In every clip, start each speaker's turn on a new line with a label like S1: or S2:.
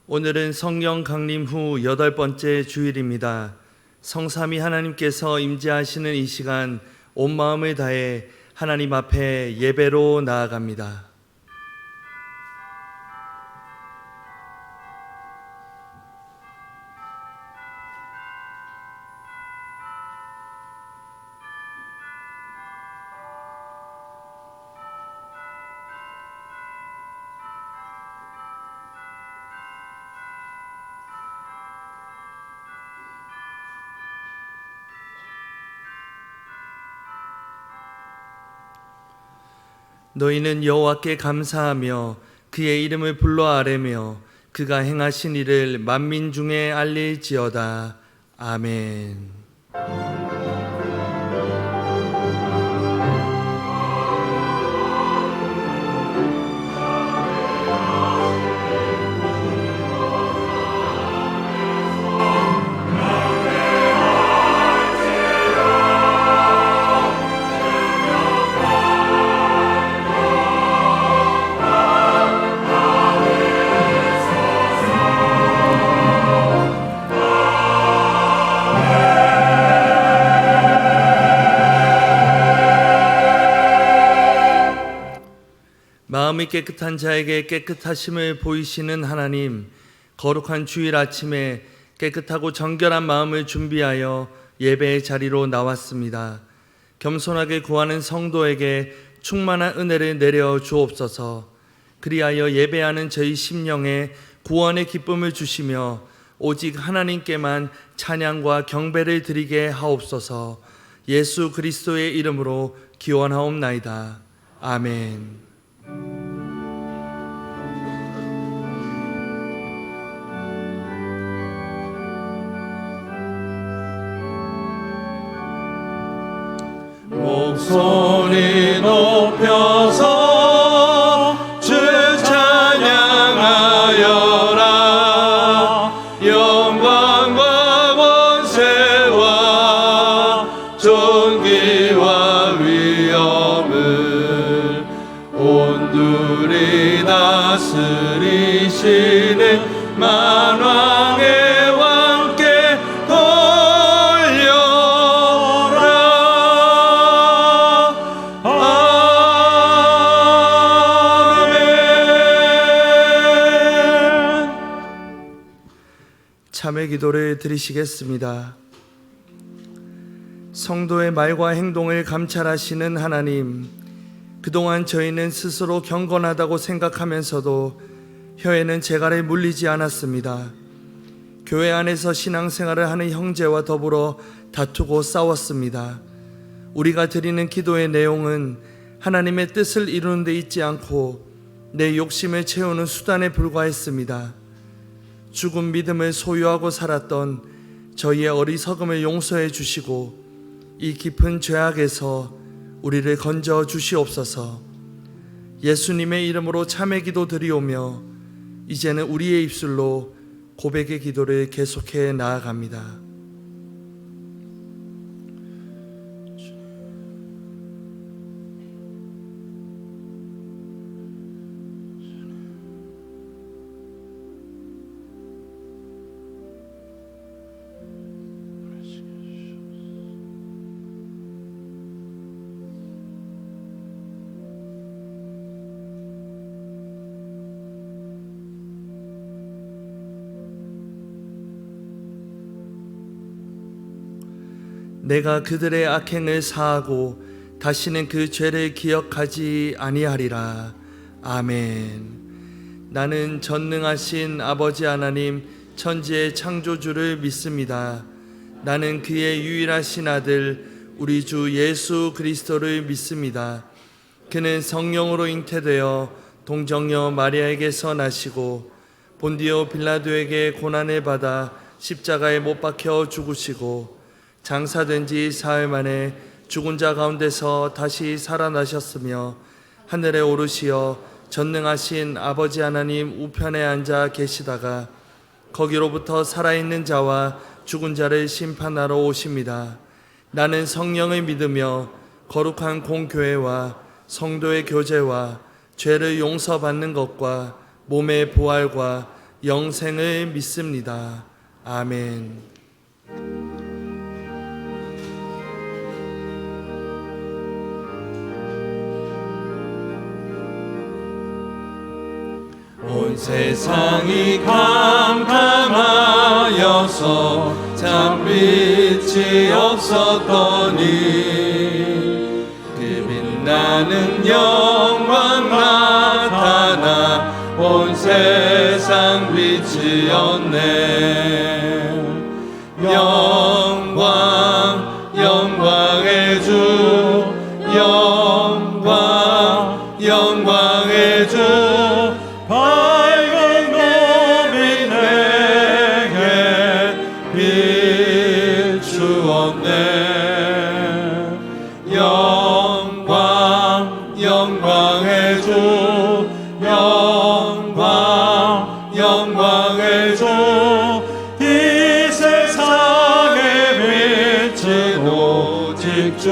S1: 오늘은 성령 강림 후 8번째 주일입니다. 성삼위 하나님께서 임재하시는 이 시간 온 마음을 다해 하나님 앞에 예배로 나아갑니다. 너희는 여호와께 감사하며 그의 이름을 불러 아뢰며 그가 행하신 일을 만민 중에 알릴지어다. 아멘. 마음이 깨끗한 자에게 깨끗하심을 보이시는 하나님, 거룩한 주일 아침에 깨끗하고 정결한 마음을 준비하여 예배의 자리로 나왔습니다. 겸손하게 구하는 성도에게 충만한 은혜를 내려 주옵소서. 그리하여 예배하는 저희 심령에 구원의 기쁨을 주시며 오직 하나님께만 찬양과 경배를 드리게 하옵소서. 예수 그리스도의 이름으로 기원하옵나이다. 아멘.
S2: 목소리 높여서 주 찬양하여라. 영광과 권세와 존귀와 위엄을 온두리 다스리시는 만왕의 왕께
S1: 참회 기도를 드리시겠습니다. 성도의 말과 행동을 감찰하시는 하나님, 그동안 저희는 스스로 경건하다고 생각하면서도 혀에는 재갈을 물리지 않았습니다. 교회 안에서 신앙생활을 하는 형제와 더불어 다투고 싸웠습니다. 우리가 드리는 기도의 내용은 하나님의 뜻을 이루는 데 있지 않고 내 욕심을 채우는 수단에 불과했습니다. 죽은 믿음을 소유하고 살았던 저희의 어리석음을 용서해 주시고 이 깊은 죄악에서 우리를 건져 주시옵소서. 예수님의 이름으로 참회 기도 드리오며 이제는 우리의 입술로 고백의 기도를 계속해 나아갑니다. 내가 그들의 악행을 사하고 다시는 그 죄를 기억하지 아니하리라. 아멘. 나는 전능하신 아버지 하나님 천지의 창조주를 믿습니다. 나는 그의 유일하신 아들 우리 주 예수 그리스도를 믿습니다. 그는 성령으로 잉태되어 동정녀 마리아에게서 나시고 본디오 빌라도에게 고난을 받아 십자가에 못 박혀 죽으시고 장사된 지 사흘 만에 죽은 자 가운데서 다시 살아나셨으며 하늘에 오르시어 전능하신 아버지 하나님 우편에 앉아 계시다가 거기로부터 살아있는 자와 죽은 자를 심판하러 오십니다. 나는 성령을 믿으며 거룩한 공교회와 성도의 교제와 죄를 용서받는 것과 몸의 부활과 영생을 믿습니다. 아멘.
S2: 온 세상이 캄캄하여서 참 빛이 없었더니 그 빛나는 영광 나타나 온 세상 빛이었네. 영광 영광의 주 영광 영광의 주 밝은 빛 내게 비추었네. 영광 영광의 주 영광 영광의 주 이 세상에 비친 오직 주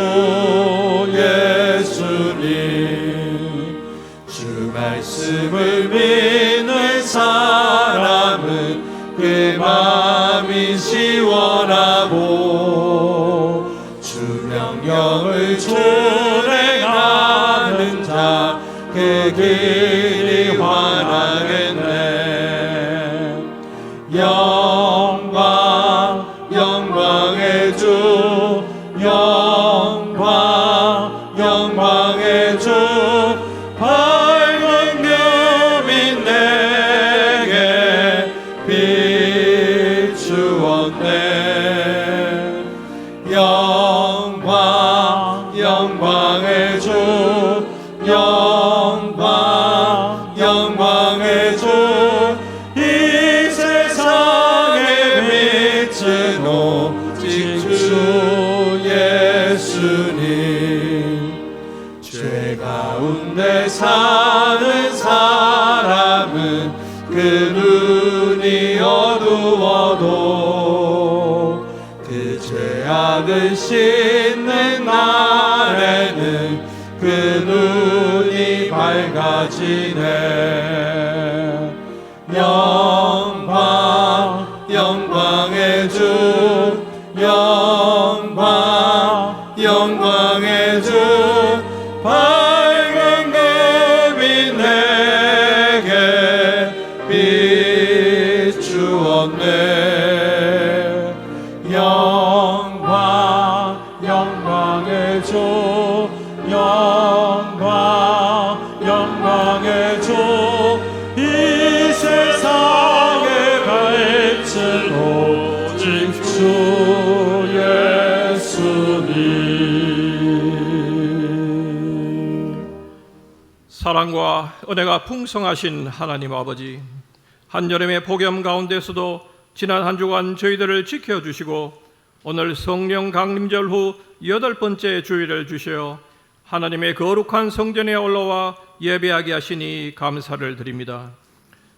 S2: 예수님. 주 말씀을 믿는 사람은 그 마음이 시원하고 주 명령을 준행하는 자 그 길이 환하겠네. 영광 영광의 주 영광 영광의 주 밝은 빛 내게 비추었네. 영광 영광의 주 영광 영광의 주 이 세상에 비친 오직 주 예수님. 죄 가운데 사는 사람은 그 눈이 어두워도 그 죄악을 씻는 날에는 그 눈이 밝아지네. 영광 영광의 주 영광 영광의 주 밝은 빛 내게 비추었네. 영광 영광의 주 영광 영광의 주 이 세상에 밝힌 오직 주 예수님.
S3: 사랑과 은혜가 풍성하신 하나님 아버지, 한여름의 폭염 가운데서도 지난 한 주간 저희들을 지켜주시고 오늘 성령 강림절 후 8번째 주일을 주시어 하나님의 거룩한 성전에 올라와 예배하게 하시니 감사를 드립니다.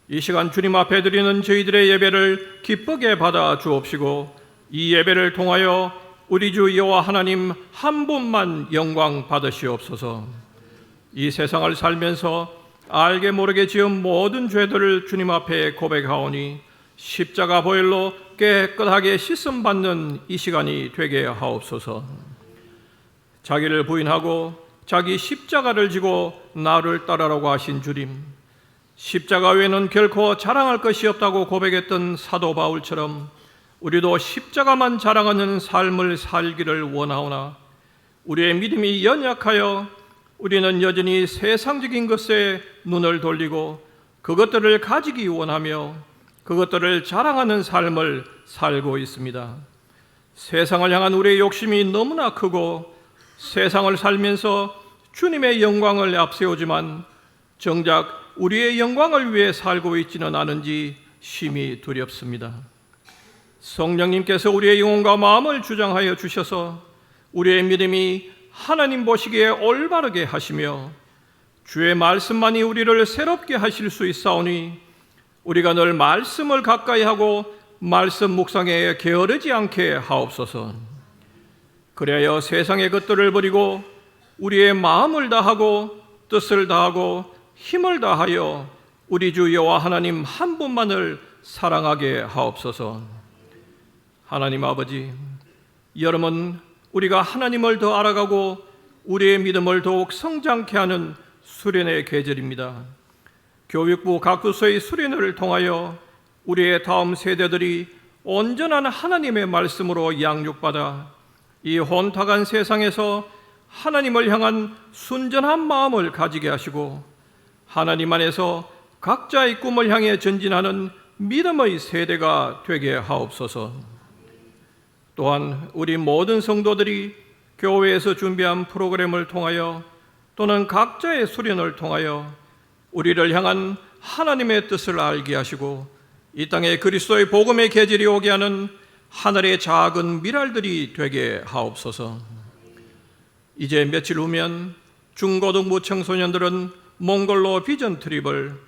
S3: 이 시간 주님 앞에 드리는 저희들의 예배를 기쁘게 받아 주옵시고 이 예배를 통하여 우리 주 여호와 하나님 한 분만 영광 받으시옵소서. 이 세상을 살면서 알게 모르게 지은 모든 죄들을 주님 앞에 고백하오니 십자가 보혈로 깨끗하게 씻음받는 이 시간이 되게 하옵소서. 자기를 부인하고 자기 십자가를 지고 나를 따르라고 하신 주님, 십자가 외에는 결코 자랑할 것이 없다고 고백했던 사도 바울처럼 우리도 십자가만 자랑하는 삶을 살기를 원하오나 우리의 믿음이 연약하여 우리는 여전히 세상적인 것에 눈을 돌리고 그것들을 가지기 원하며 그것들을 자랑하는 삶을 살고 있습니다. 세상을 향한 우리의 욕심이 너무나 크고 세상을 살면서 주님의 영광을 앞세우지만 정작 우리의 영광을 위해 살고 있지는 않은지 심히 두렵습니다. 성령님께서 우리의 영혼과 마음을 주장하여 주셔서 우리의 믿음이 하나님 보시기에 올바르게 하시며 주의 말씀만이 우리를 새롭게 하실 수 있사오니 우리가 늘 말씀을 가까이 하고 말씀 묵상에 게으르지 않게 하옵소서. 그래야 세상의 것들을 버리고 우리의 마음을 다하고 뜻을 다하고 힘을 다하여 우리 주 여호와 하나님 한 분만을 사랑하게 하옵소서. 하나님 아버지, 여름은 우리가 하나님을 더 알아가고 우리의 믿음을 더욱 성장케 하는 수련의 계절입니다. 교육부 각 부서의 수련을 통하여 우리의 다음 세대들이 온전한 하나님의 말씀으로 양육받아 이 혼탁한 세상에서 하나님을 향한 순전한 마음을 가지게 하시고 하나님 안에서 각자의 꿈을 향해 전진하는 믿음의 세대가 되게 하옵소서. 또한 우리 모든 성도들이 교회에서 준비한 프로그램을 통하여 또는 각자의 수련을 통하여 우리를 향한 하나님의 뜻을 알게 하시고 이 땅에 그리스도의 복음의 계절이 오게 하는 하늘의 작은 미랄들이 되게 하옵소서. 이제 며칠 후면 중고등부 청소년들은 몽골로 비전 트립을,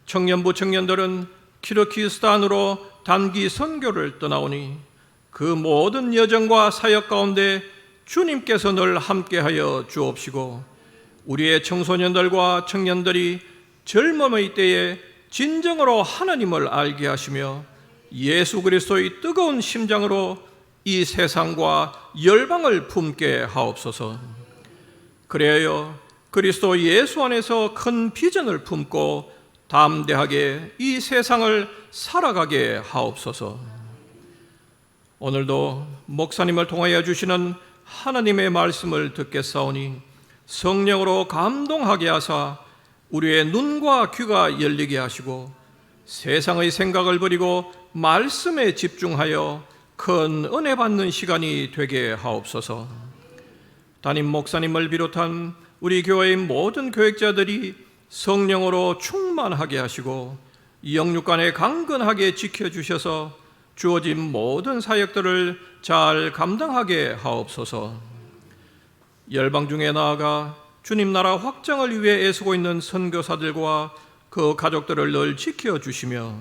S3: 청년부 청년들은 키르기스탄으로 단기 선교를 떠나오니 그 모든 여정과 사역 가운데 주님께서 늘 함께하여 주옵시고 우리의 청소년들과 청년들이 젊음의 때에 진정으로 하나님을 알게 하시며 예수 그리스도의 뜨거운 심장으로 이 세상과 열방을 품게 하옵소서. 그래야 그리스도 예수 안에서 큰 비전을 품고 담대하게 이 세상을 살아가게 하옵소서. 오늘도 목사님을 통하여 주시는 하나님의 말씀을 듣겠사오니 성령으로 감동하게 하사 우리의 눈과 귀가 열리게 하시고 세상의 생각을 버리고 말씀에 집중하여 큰 은혜 받는 시간이 되게 하옵소서. 담임 목사님을 비롯한 우리 교회의 모든 교역자들이 성령으로 충만하게 하시고 영육간에 강건하게 지켜주셔서 주어진 모든 사역들을 잘 감당하게 하옵소서. 열방 중에 나아가 주님 나라 확장을 위해 애쓰고 있는 선교사들과 그 가족들을 늘 지켜주시며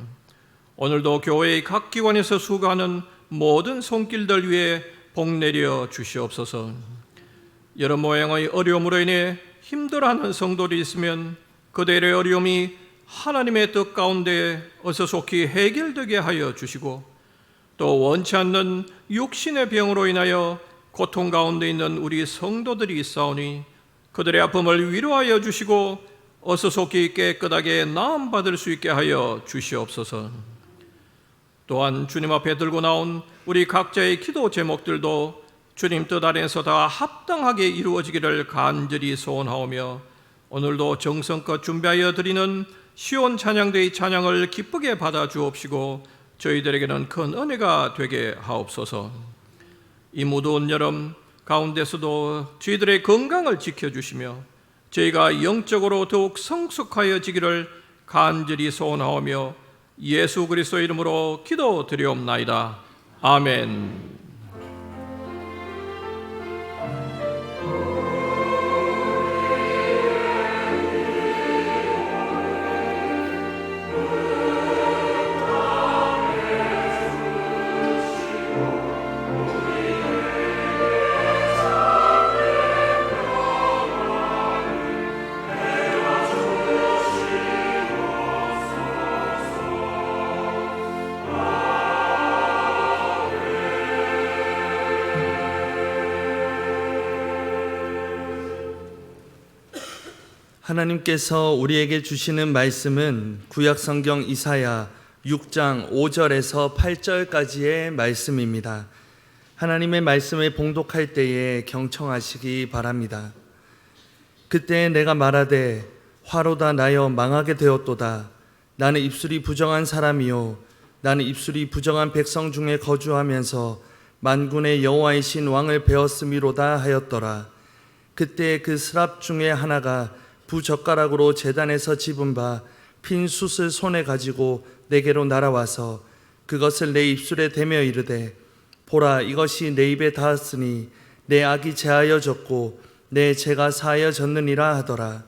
S3: 오늘도 교회의 각 기관에서 수고하는 모든 손길들 위해 복 내려 주시옵소서. 여러 모양의 어려움으로 인해 힘들어하는 성도들이 있으면 그들의 어려움이 하나님의 뜻 가운데 어서 속히 해결되게 하여 주시고 또 원치 않는 육신의 병으로 인하여 고통 가운데 있는 우리 성도들이 있사오니 그들의 아픔을 위로하여 주시고 어서 속히 깨끗하게 나음받을 수 있게 하여 주시옵소서. 또한 주님 앞에 들고 나온 우리 각자의 기도 제목들도 주님 뜻 아래에서 다 합당하게 이루어지기를 간절히 소원하오며 오늘도 정성껏 준비하여 드리는 시온 찬양대의 찬양을 기쁘게 받아 주옵시고 저희들에게는 큰 은혜가 되게 하옵소서. 이 무더운 여름 가운데서도 저희들의 건강을 지켜주시며 저희가 영적으로 더욱 성숙하여지기를 간절히 소원하오며 예수 그리스도의 이름으로 기도드리옵나이다. 아멘.
S1: 하나님께서 우리에게 주시는 말씀은 구약성경 이사야 6장 5절에서 8절까지의 말씀입니다. 하나님의 말씀을 봉독할 때에 경청하시기 바랍니다. 그때 내가 말하되 화로다 나여 망하게 되었도다. 나는 입술이 부정한 사람이요 나는 입술이 부정한 백성 중에 거주하면서 만군의 여호와이신 왕을 배웠음이로다 하였더라. 그때 그 스랍 중에 하나가 부젓가락으로 제단에서 집은 바 핀 숯을 손에 가지고 내게로 날아와서 그것을 내 입술에 대며 이르되 보라 이것이 내 입에 닿았으니 내 악이 제하여졌고 내 죄가 사하여졌느니라 하더라.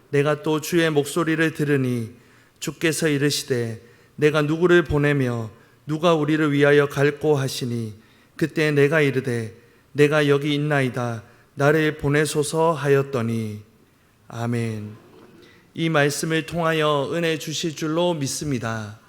S1: 내가 또 주의 목소리를 들으니 주께서 이르시되 내가 누구를 보내며 누가 우리를 위하여 갈꼬 하시니 그때 내가 이르되 내가 여기 있나이다 나를 보내소서 하였더니 아멘. 이 말씀을 통하여 은혜 주실 줄로 믿습니다.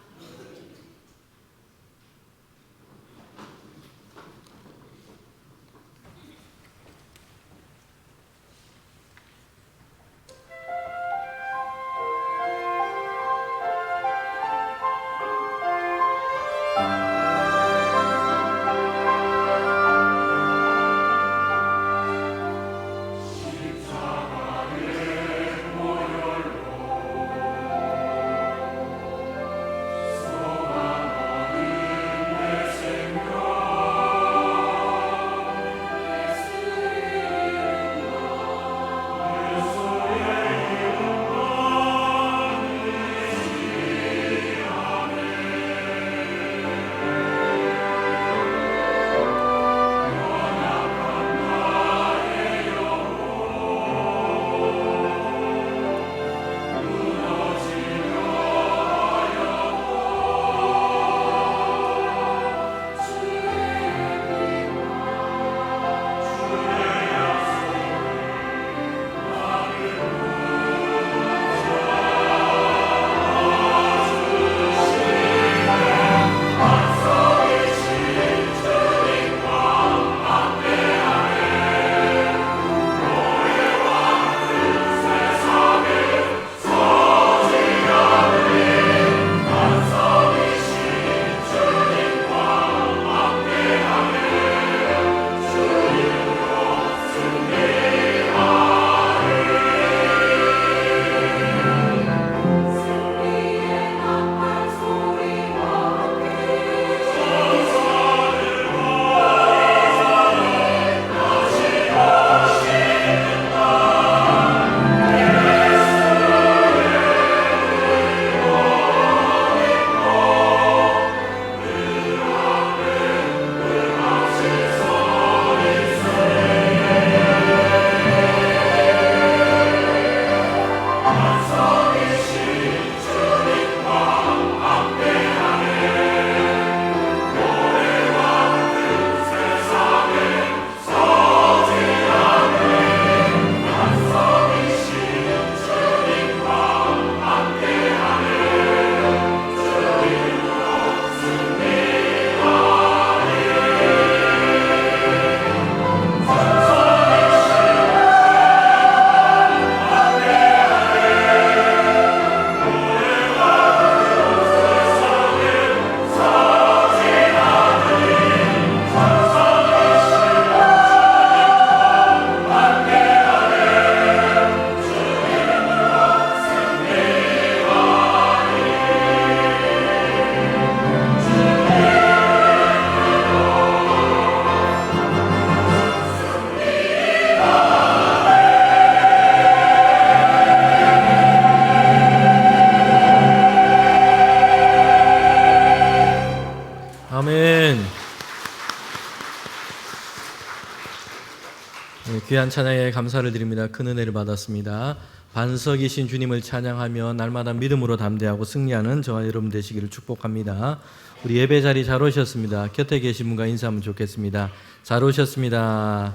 S4: 귀한 찬양에 감사를 드립니다. 큰 은혜를 받았습니다. 반석이신 주님을 찬양하며 날마다 믿음으로 담대하고 승리하는 저와 여러분 되시기를 축복합니다. 우리 예배 자리 잘 오셨습니다. 곁에 계신 분과 인사하면 좋겠습니다. 잘 오셨습니다.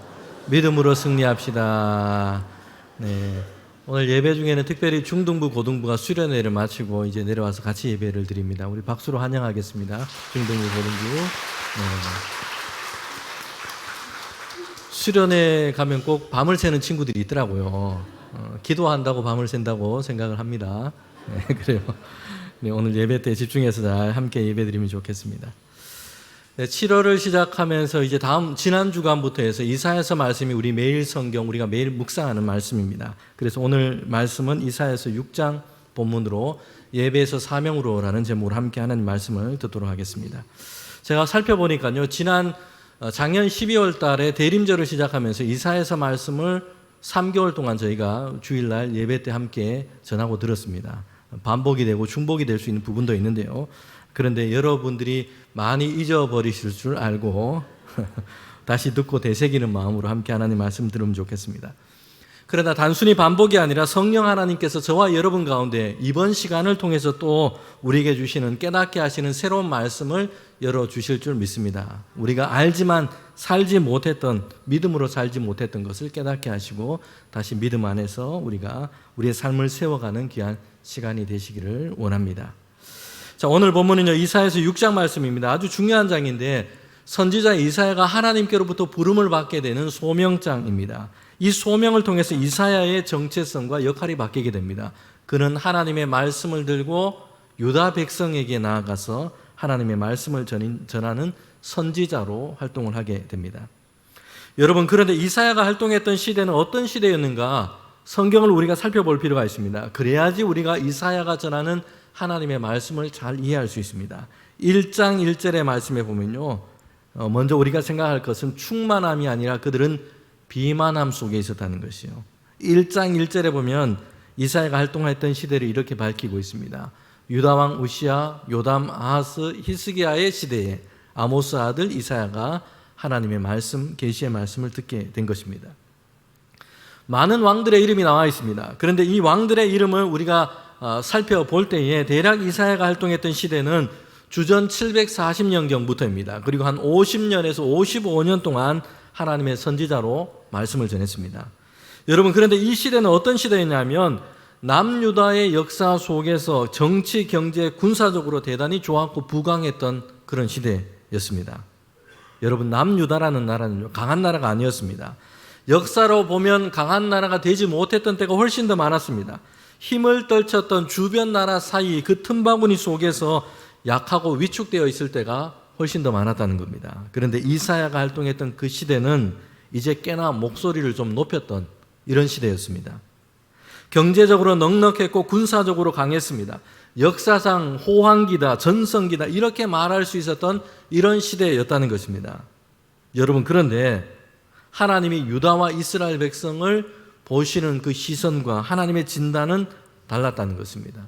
S4: 믿음으로 승리합시다. 네. 오늘 예배 중에는 특별히 중등부, 고등부가 수련회를 마치고 이제 내려와서 같이 예배를 드립니다. 우리 박수로 환영하겠습니다. 중등부, 고등부. 네. 수련회 가면 꼭 밤을 새는 친구들이 있더라고요. 기도한다고 밤을 샌다고 생각을 합니다. 네, 그래요. 네, 오늘 예배 때 집중해서 잘 함께 예배드리면 좋겠습니다. 네, 7월을 시작하면서 이제 지난 주간부터 해서 이사야서 말씀이 우리 매일 성경, 우리가 매일 묵상하는 말씀입니다. 그래서 오늘 말씀은 이사야서 6장 본문으로 예배에서 사명으로라는 제목으로 함께 하나님 말씀을 듣도록 하겠습니다. 제가 살펴보니까요, 작년 12월 달에 대림절을 시작하면서 이사야서 말씀을 3개월 동안 저희가 주일날 예배 때 함께 전하고 들었습니다. 반복이 되고 중복이 될 수 있는 부분도 있는데요. 그런데 여러분들이 많이 잊어버리실 줄 알고 다시 듣고 되새기는 마음으로 함께 하나님 말씀 들으면 좋겠습니다. 그러나 단순히 반복이 아니라 성령 하나님께서 저와 여러분 가운데 이번 시간을 통해서 또 우리에게 주시는 깨닫게 하시는 새로운 말씀을 열어주실 줄 믿습니다. 우리가 알지만 살지 못했던, 믿음으로 살지 못했던 것을 깨닫게 하시고 다시 믿음 안에서 우리가 우리의 삶을 세워가는 귀한 시간이 되시기를 원합니다. 자, 오늘 본문은요, 이사야서 6장 말씀입니다. 아주 중요한 장인데 선지자 이사야가 하나님께로부터 부름을 받게 되는 소명장입니다. 이 소명을 통해서 이사야의 정체성과 역할이 바뀌게 됩니다. 그는 하나님의 말씀을 들고 유다 백성에게 나아가서 하나님의 말씀을 전하는 선지자로 활동을 하게 됩니다. 여러분, 그런데 이사야가 활동했던 시대는 어떤 시대였는가? 성경을 우리가 살펴볼 필요가 있습니다. 그래야지 우리가 이사야가 전하는 하나님의 말씀을 잘 이해할 수 있습니다. 1장 1절의 말씀에 보면요, 먼저 우리가 생각할 것은 충만함이 아니라 그들은 비만함 속에 있었다는 것이요. 1장 1절에 보면 이사야가 활동했던 시대를 이렇게 밝히고 있습니다. 유다왕 우시야, 요담, 아하스, 히스기야의 시대에 아모스 아들 이사야가 하나님의 말씀, 계시의 말씀을 듣게 된 것입니다. 많은 왕들의 이름이 나와 있습니다. 그런데 이 왕들의 이름을 우리가 살펴볼 때에 대략 이사야가 활동했던 시대는 주전 740년경부터입니다. 그리고 한 50년에서 55년 동안 하나님의 선지자로 말씀을 전했습니다. 여러분, 그런데 이 시대는 어떤 시대였냐면 남유다의 역사 속에서 정치, 경제, 군사적으로 대단히 좋았고 부강했던 그런 시대였습니다. 여러분, 남유다라는 나라는 강한 나라가 아니었습니다. 역사로 보면 강한 나라가 되지 못했던 때가 훨씬 더 많았습니다. 힘을 떨쳤던 주변 나라 사이 그 틈바구니 속에서 약하고 위축되어 있을 때가 훨씬 더 많았다는 겁니다. 그런데 이사야가 활동했던 그 시대는 이제 꽤나 목소리를 좀 높였던 이런 시대였습니다. 경제적으로 넉넉했고 군사적으로 강했습니다. 역사상 호황기다, 전성기다 이렇게 말할 수 있었던 이런 시대였다는 것입니다. 여러분, 그런데 하나님이 유다와 이스라엘 백성을 보시는 그 시선과 하나님의 진단은 달랐다는 것입니다.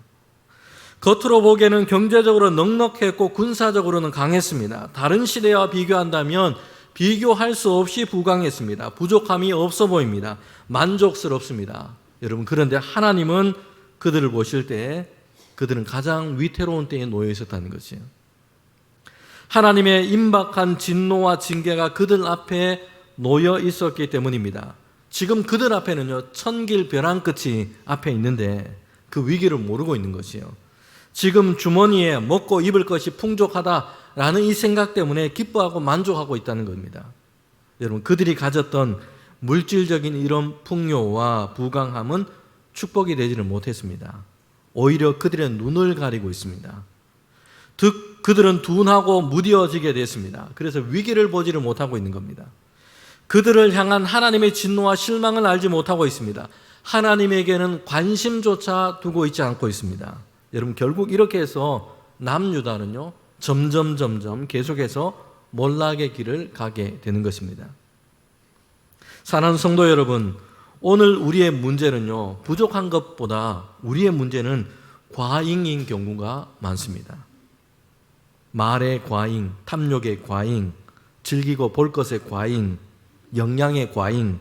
S4: 겉으로 보기에는 경제적으로 넉넉했고 군사적으로는 강했습니다. 다른 시대와 비교한다면 비교할 수 없이 부강했습니다. 부족함이 없어 보입니다. 만족스럽습니다. 여러분, 그런데 하나님은 그들을 보실 때 그들은 가장 위태로운 때에 놓여 있었다는 것이에요. 하나님의 임박한 진노와 징계가 그들 앞에 놓여 있었기 때문입니다. 지금 그들 앞에는요, 천길 벼랑 끝이 앞에 있는데 그 위기를 모르고 있는 것이에요. 지금 주머니에 먹고 입을 것이 풍족하다라는 이 생각 때문에 기뻐하고 만족하고 있다는 겁니다. 여러분, 그들이 가졌던 물질적인 이런 풍요와 부강함은 축복이 되지를 못했습니다. 오히려 그들의 눈을 가리고 있습니다. 즉 그들은 둔하고 무뎌지게 됐습니다. 그래서 위기를 보지를 못하고 있는 겁니다. 그들을 향한 하나님의 진노와 실망을 알지 못하고 있습니다. 하나님에게는 관심조차 두고 있지 않고 있습니다. 여러분, 결국 이렇게 해서 남유다는요, 점점 계속해서 몰락의 길을 가게 되는 것입니다. 사랑하는 성도 여러분, 오늘 우리의 문제는요, 부족한 것보다 우리의 문제는 과잉인 경우가 많습니다. 말의 과잉, 탐욕의 과잉, 즐기고 볼 것의 과잉, 영양의 과잉,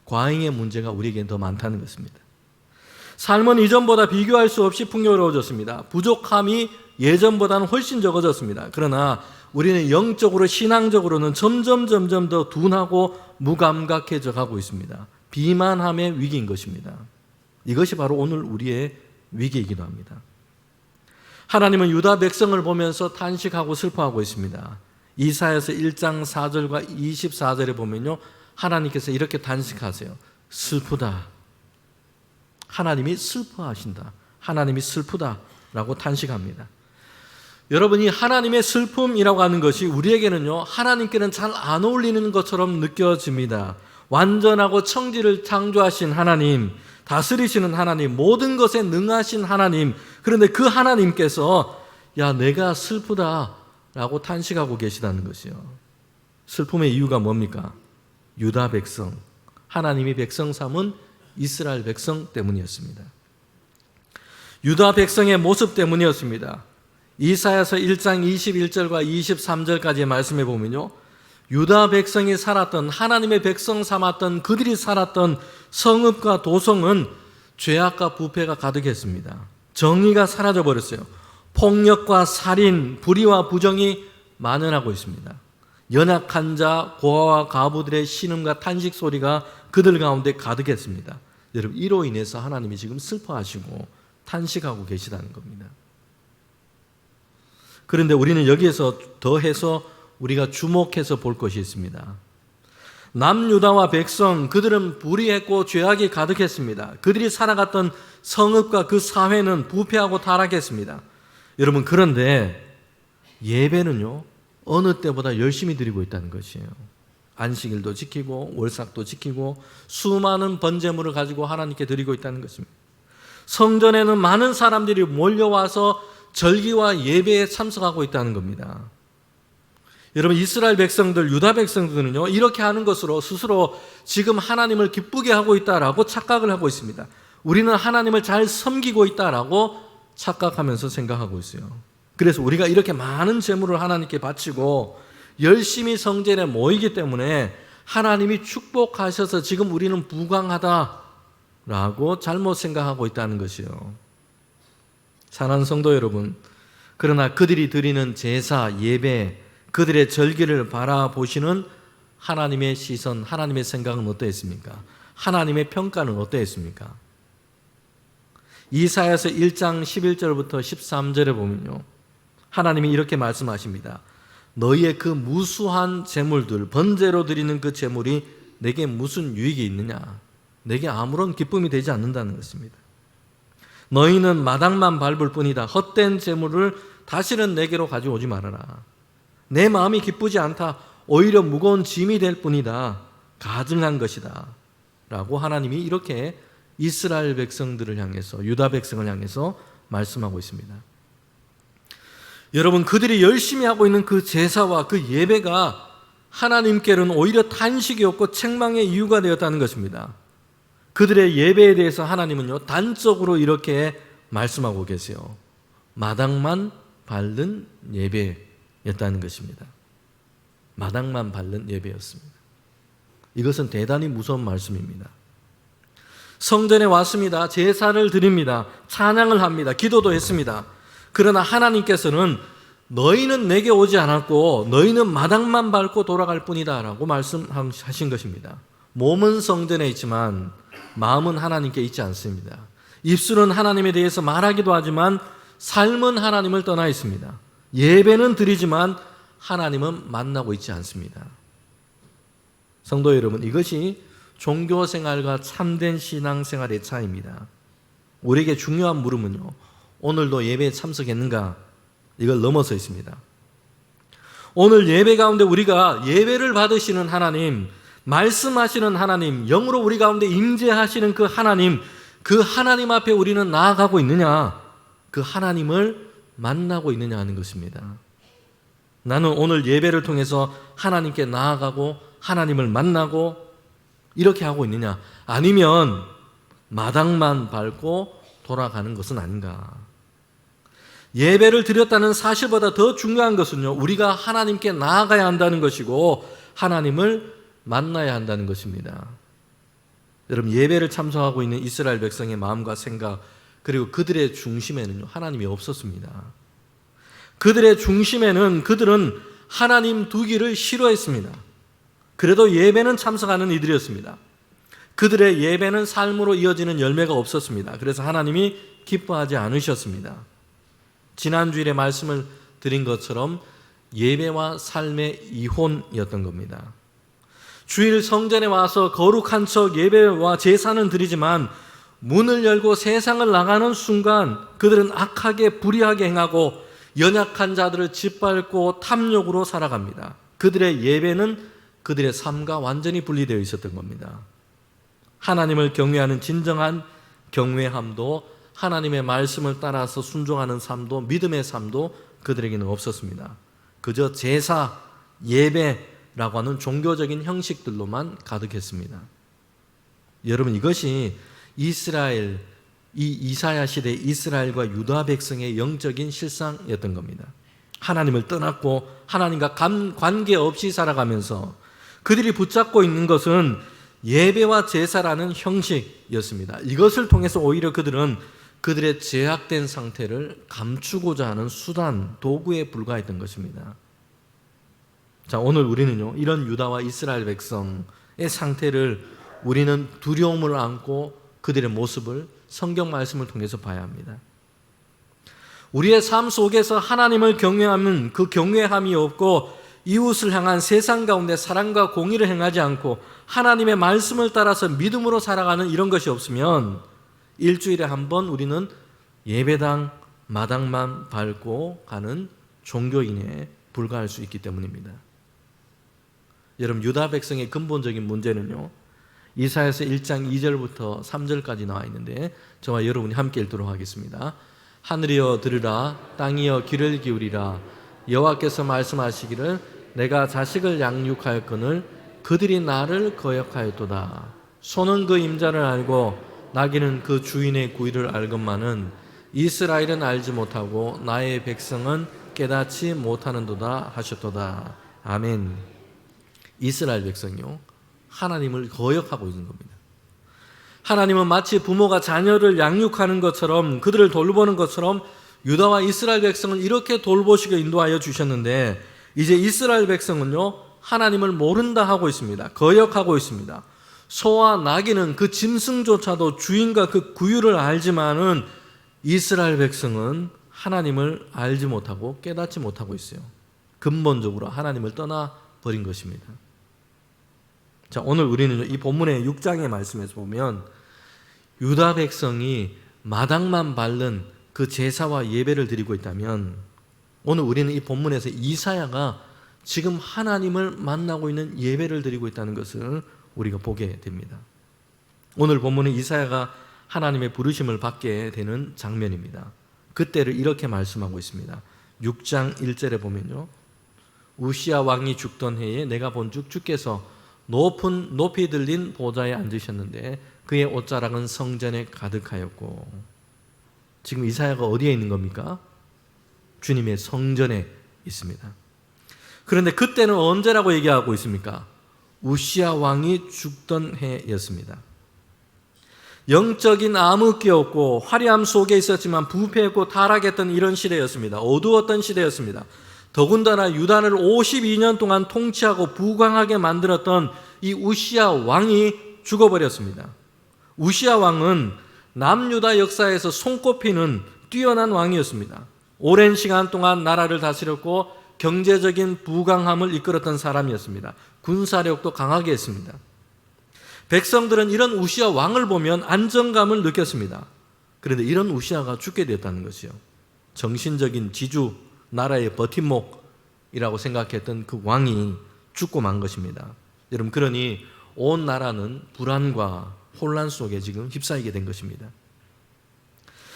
S4: 과잉의 문제가 우리에게는 더 많다는 것입니다. 삶은 이전보다 비교할 수 없이 풍요로워졌습니다. 부족함이 예전보다는 훨씬 적어졌습니다. 그러나 우리는 영적으로, 신앙적으로는 점점 더 둔하고 무감각해져 가고 있습니다. 비만함의 위기인 것입니다. 이것이 바로 오늘 우리의 위기이기도 합니다. 하나님은 유다 백성을 보면서 탄식하고 슬퍼하고 있습니다. 이사야서 1장 4절과 24절에 보면요, 하나님께서 이렇게 탄식하세요. 슬프다. 하나님이 슬퍼하신다. 하나님이 슬프다라고 탄식합니다. 여러분이 하나님의 슬픔이라고 하는 것이 우리에게는요, 하나님께는 잘 안 어울리는 것처럼 느껴집니다. 완전하고 청지를 창조하신 하나님, 다스리시는 하나님, 모든 것에 능하신 하나님, 그런데 그 하나님께서 야, 내가 슬프다라고 탄식하고 계시다는 것이요. 슬픔의 이유가 뭡니까? 유다 백성, 하나님이 백성 삼은 이스라엘 백성 때문이었습니다. 유다 백성의 모습 때문이었습니다. 이사야서 1장 21절과 23절까지의 말씀에 보면요, 유다 백성이 살았던, 하나님의 백성 삼았던 그들이 살았던 성읍과 도성은 죄악과 부패가 가득했습니다. 정의가 사라져버렸어요. 폭력과 살인, 불의와 부정이 만연하고 있습니다. 연약한 자, 고아와 과부들의 신음과 탄식 소리가 그들 가운데 가득했습니다. 여러분, 이로 인해서 하나님이 지금 슬퍼하시고 탄식하고 계시다는 겁니다. 그런데 우리는 여기에서 더해서 우리가 주목해서 볼 것이 있습니다. 남유다와 백성, 그들은 불의했고 죄악이 가득했습니다. 그들이 살아갔던 성읍과 그 사회는 부패하고 타락했습니다. 여러분, 그런데 예배는요, 어느 때보다 열심히 드리고 있다는 것이에요. 안식일도 지키고 월삭도 지키고 수많은 번제물을 가지고 하나님께 드리고 있다는 것입니다. 성전에는 많은 사람들이 몰려와서 절기와 예배에 참석하고 있다는 겁니다. 여러분, 이스라엘 백성들, 유다 백성들은요, 이렇게 하는 것으로 스스로 지금 하나님을 기쁘게 하고 있다라고 착각을 하고 있습니다. 우리는 하나님을 잘 섬기고 있다라고 착각하면서 생각하고 있어요. 그래서 우리가 이렇게 많은 제물을 하나님께 바치고 열심히 성전에 모이기 때문에 하나님이 축복하셔서 지금 우리는 부강하다라고 잘못 생각하고 있다는 것이요. 사랑하는 성도 여러분, 그러나 그들이 드리는 제사, 예배, 그들의 절기를 바라보시는 하나님의 시선, 하나님의 생각은 어떠했습니까? 하나님의 평가는 어떠했습니까? 이사야서 1장 11절부터 13절에 보면요, 하나님이 이렇게 말씀하십니다. 너희의 그 무수한 제물들, 번제로 드리는 그 제물이 내게 무슨 유익이 있느냐? 내게 아무런 기쁨이 되지 않는다는 것입니다. 너희는 마당만 밟을 뿐이다. 헛된 제물을 다시는 내게로 가져오지 말아라. 내 마음이 기쁘지 않다. 오히려 무거운 짐이 될 뿐이다. 가증한 것이다. 라고 하나님이 이렇게 이스라엘 백성들을 향해서, 유다 백성을 향해서 말씀하고 있습니다. 여러분, 그들이 열심히 하고 있는 그 제사와 그 예배가 하나님께는 오히려 탄식이었고 책망의 이유가 되었다는 것입니다. 그들의 예배에 대해서 하나님은요, 단적으로 이렇게 말씀하고 계세요. 마당만 밟는 예배였다는 것입니다. 마당만 밟는 예배였습니다. 이것은 대단히 무서운 말씀입니다. 성전에 왔습니다. 제사를 드립니다. 찬양을 합니다. 기도도 했습니다. 그러나 하나님께서는 너희는 내게 오지 않았고 너희는 마당만 밟고 돌아갈 뿐이다 라고 말씀하신 것입니다. 몸은 성전에 있지만 마음은 하나님께 있지 않습니다. 입술은 하나님에 대해서 말하기도 하지만 삶은 하나님을 떠나 있습니다. 예배는 드리지만 하나님은 만나고 있지 않습니다. 성도 여러분, 이것이 종교생활과 참된 신앙생활의 차이입니다. 우리에게 중요한 물음은요, 오늘도 예배에 참석했는가? 이걸 넘어서 있습니다. 오늘 예배 가운데 우리가 예배를 받으시는 하나님, 말씀하시는 하나님, 영으로 우리 가운데 임재하시는 그 하나님 앞에 우리는 나아가고 있느냐? 그 하나님을 만나고 있느냐 하는 것입니다. 나는 오늘 예배를 통해서 하나님께 나아가고 하나님을 만나고 이렇게 하고 있느냐? 아니면 마당만 밟고 돌아가는 것은 아닌가? 예배를 드렸다는 사실보다 더 중요한 것은요, 우리가 하나님께 나아가야 한다는 것이고 하나님을 만나야 한다는 것입니다. 여러분, 예배를 참석하고 있는 이스라엘 백성의 마음과 생각, 그리고 그들의 중심에는요, 하나님이 없었습니다. 그들의 중심에는 그들은 하나님 두기를 싫어했습니다. 그래도 예배는 참석하는 이들이었습니다. 그들의 예배는 삶으로 이어지는 열매가 없었습니다. 그래서 하나님이 기뻐하지 않으셨습니다. 지난주일에 말씀을 드린 것처럼 예배와 삶의 이혼이었던 겁니다. 주일 성전에 와서 거룩한 척 예배와 제사는 드리지만 문을 열고 세상을 나가는 순간 그들은 악하게 불의하게 행하고 연약한 자들을 짓밟고 탐욕으로 살아갑니다. 그들의 예배는 그들의 삶과 완전히 분리되어 있었던 겁니다. 하나님을 경외하는 진정한 경외함도, 하나님의 말씀을 따라서 순종하는 삶도, 믿음의 삶도 그들에게는 없었습니다. 그저 제사, 예배라고 하는 종교적인 형식들로만 가득했습니다. 여러분, 이것이 이스라엘, 이 이사야 시대 이스라엘과 유다 백성의 영적인 실상이었던 겁니다. 하나님을 떠났고 하나님과 관계없이 살아가면서 그들이 붙잡고 있는 것은 예배와 제사라는 형식이었습니다. 이것을 통해서 오히려 그들은 그들의 제약된 상태를 감추고자 하는 수단, 도구에 불과했던 것입니다. 자, 오늘 우리는요, 이런 유다와 이스라엘 백성의 상태를 우리는 두려움을 안고 그들의 모습을 성경 말씀을 통해서 봐야 합니다. 우리의 삶 속에서 하나님을 경외하면 그 경외함이 없고 이웃을 향한 세상 가운데 사랑과 공의를 행하지 않고 하나님의 말씀을 따라서 믿음으로 살아가는 이런 것이 없으면 일주일에 한 번 우리는 예배당 마당만 밟고 가는 종교인에 불과할 수 있기 때문입니다. 여러분, 유다 백성의 근본적인 문제는요, 이사야서 1장 2절부터 3절까지 나와 있는데 저와 여러분이 함께 읽도록 하겠습니다. 하늘이여 들으라, 땅이여 귀를 기울이라. 여호와께서 말씀하시기를 내가 자식을 양육하였거늘 그들이 나를 거역하였도다. 소는 그 임자를 알고 나귀는 그 주인의 구의를 알건만은 이스라엘은 알지 못하고 나의 백성은 깨닫지 못하는도다 하셨도다. 아멘. 이스라엘 백성이요, 하나님을 거역하고 있는 겁니다. 하나님은 마치 부모가 자녀를 양육하는 것처럼, 그들을 돌보는 것처럼 유다와 이스라엘 백성을 이렇게 돌보시고 인도하여 주셨는데, 이제 이스라엘 백성은요, 하나님을 모른다 하고 있습니다. 거역하고 있습니다. 소와 나귀는 그 짐승조차도 주인과 그 구유를 알지만은 이스라엘 백성은 하나님을 알지 못하고 깨닫지 못하고 있어요. 근본적으로 하나님을 떠나버린 것입니다. 자, 오늘 우리는 이 본문의 6장의 말씀에서 보면 유다 백성이 마당만 밟는 그 제사와 예배를 드리고 있다면, 오늘 우리는 이 본문에서 이사야가 지금 하나님을 만나고 있는 예배를 드리고 있다는 것을 우리가 보게 됩니다. 오늘 본문은 이사야가 하나님의 부르심을 받게 되는 장면입니다. 그때를 이렇게 말씀하고 있습니다. 6장 1절에 보면요, 우시야 왕이 죽던 해에 내가 본즉 주께서 높이 들린 보좌에 앉으셨는데 그의 옷자락은 성전에 가득하였고. 지금 이사야가 어디에 있는 겁니까? 주님의 성전에 있습니다. 그런데 그때는 언제라고 얘기하고 있습니까? 우시야 왕이 죽던 해였습니다. 영적인 암흑기 없고 화려함 속에 있었지만 부패했고 타락했던 이런 시대였습니다. 어두웠던 시대였습니다. 더군다나 유다를 52년 동안 통치하고 부강하게 만들었던 이 우시야 왕이 죽어버렸습니다. 우시야 왕은 남유다 역사에서 손꼽히는 뛰어난 왕이었습니다. 오랜 시간 동안 나라를 다스렸고 경제적인 부강함을 이끌었던 사람이었습니다. 군사력도 강하게 했습니다. 백성들은 이런 우시야 왕을 보면 안정감을 느꼈습니다. 그런데 이런 우시야가 죽게 되었다는 것이요, 정신적인 지주, 나라의 버팀목이라고 생각했던 그 왕이 죽고 만 것입니다. 여러분, 그러니 온 나라는 불안과 혼란 속에 지금 휩싸이게 된 것입니다.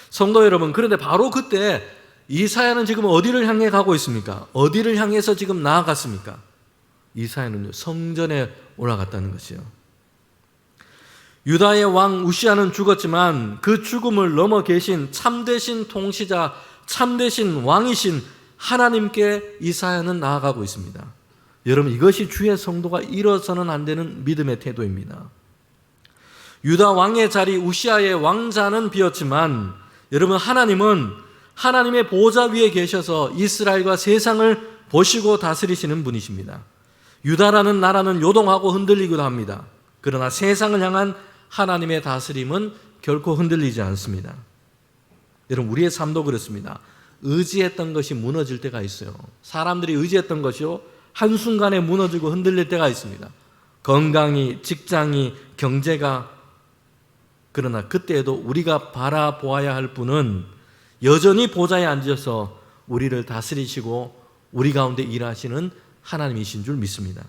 S4: 성도 여러분, 그런데 바로 그때 이사야는 지금 어디를 향해 가고 있습니까? 어디를 향해서 지금 나아갔습니까? 이사야는 성전에 올라갔다는 것이요. 유다의 왕 우시야는 죽었지만 그 죽음을 넘어 계신 참되신 통치자, 참되신 왕이신 하나님께 이사야는 나아가고 있습니다. 여러분, 이것이 주의 성도가 잃어서는 안 되는 믿음의 태도입니다. 유다 왕의 자리 우시야의 왕자는 비었지만 여러분, 하나님은 하나님의 보좌 위에 계셔서 이스라엘과 세상을 보시고 다스리시는 분이십니다. 유다라는 나라는 요동하고 흔들리기도 합니다. 그러나 세상을 향한 하나님의 다스림은 결코 흔들리지 않습니다. 여러분, 우리의 삶도 그렇습니다. 의지했던 것이 무너질 때가 있어요. 사람들이 의지했던 것이요, 한순간에 무너지고 흔들릴 때가 있습니다. 건강이, 직장이, 경제가. 그러나 그때에도 우리가 바라보아야 할 분은 여전히 보좌에 앉아서 우리를 다스리시고 우리 가운데 일하시는 하나님이신 줄 믿습니다.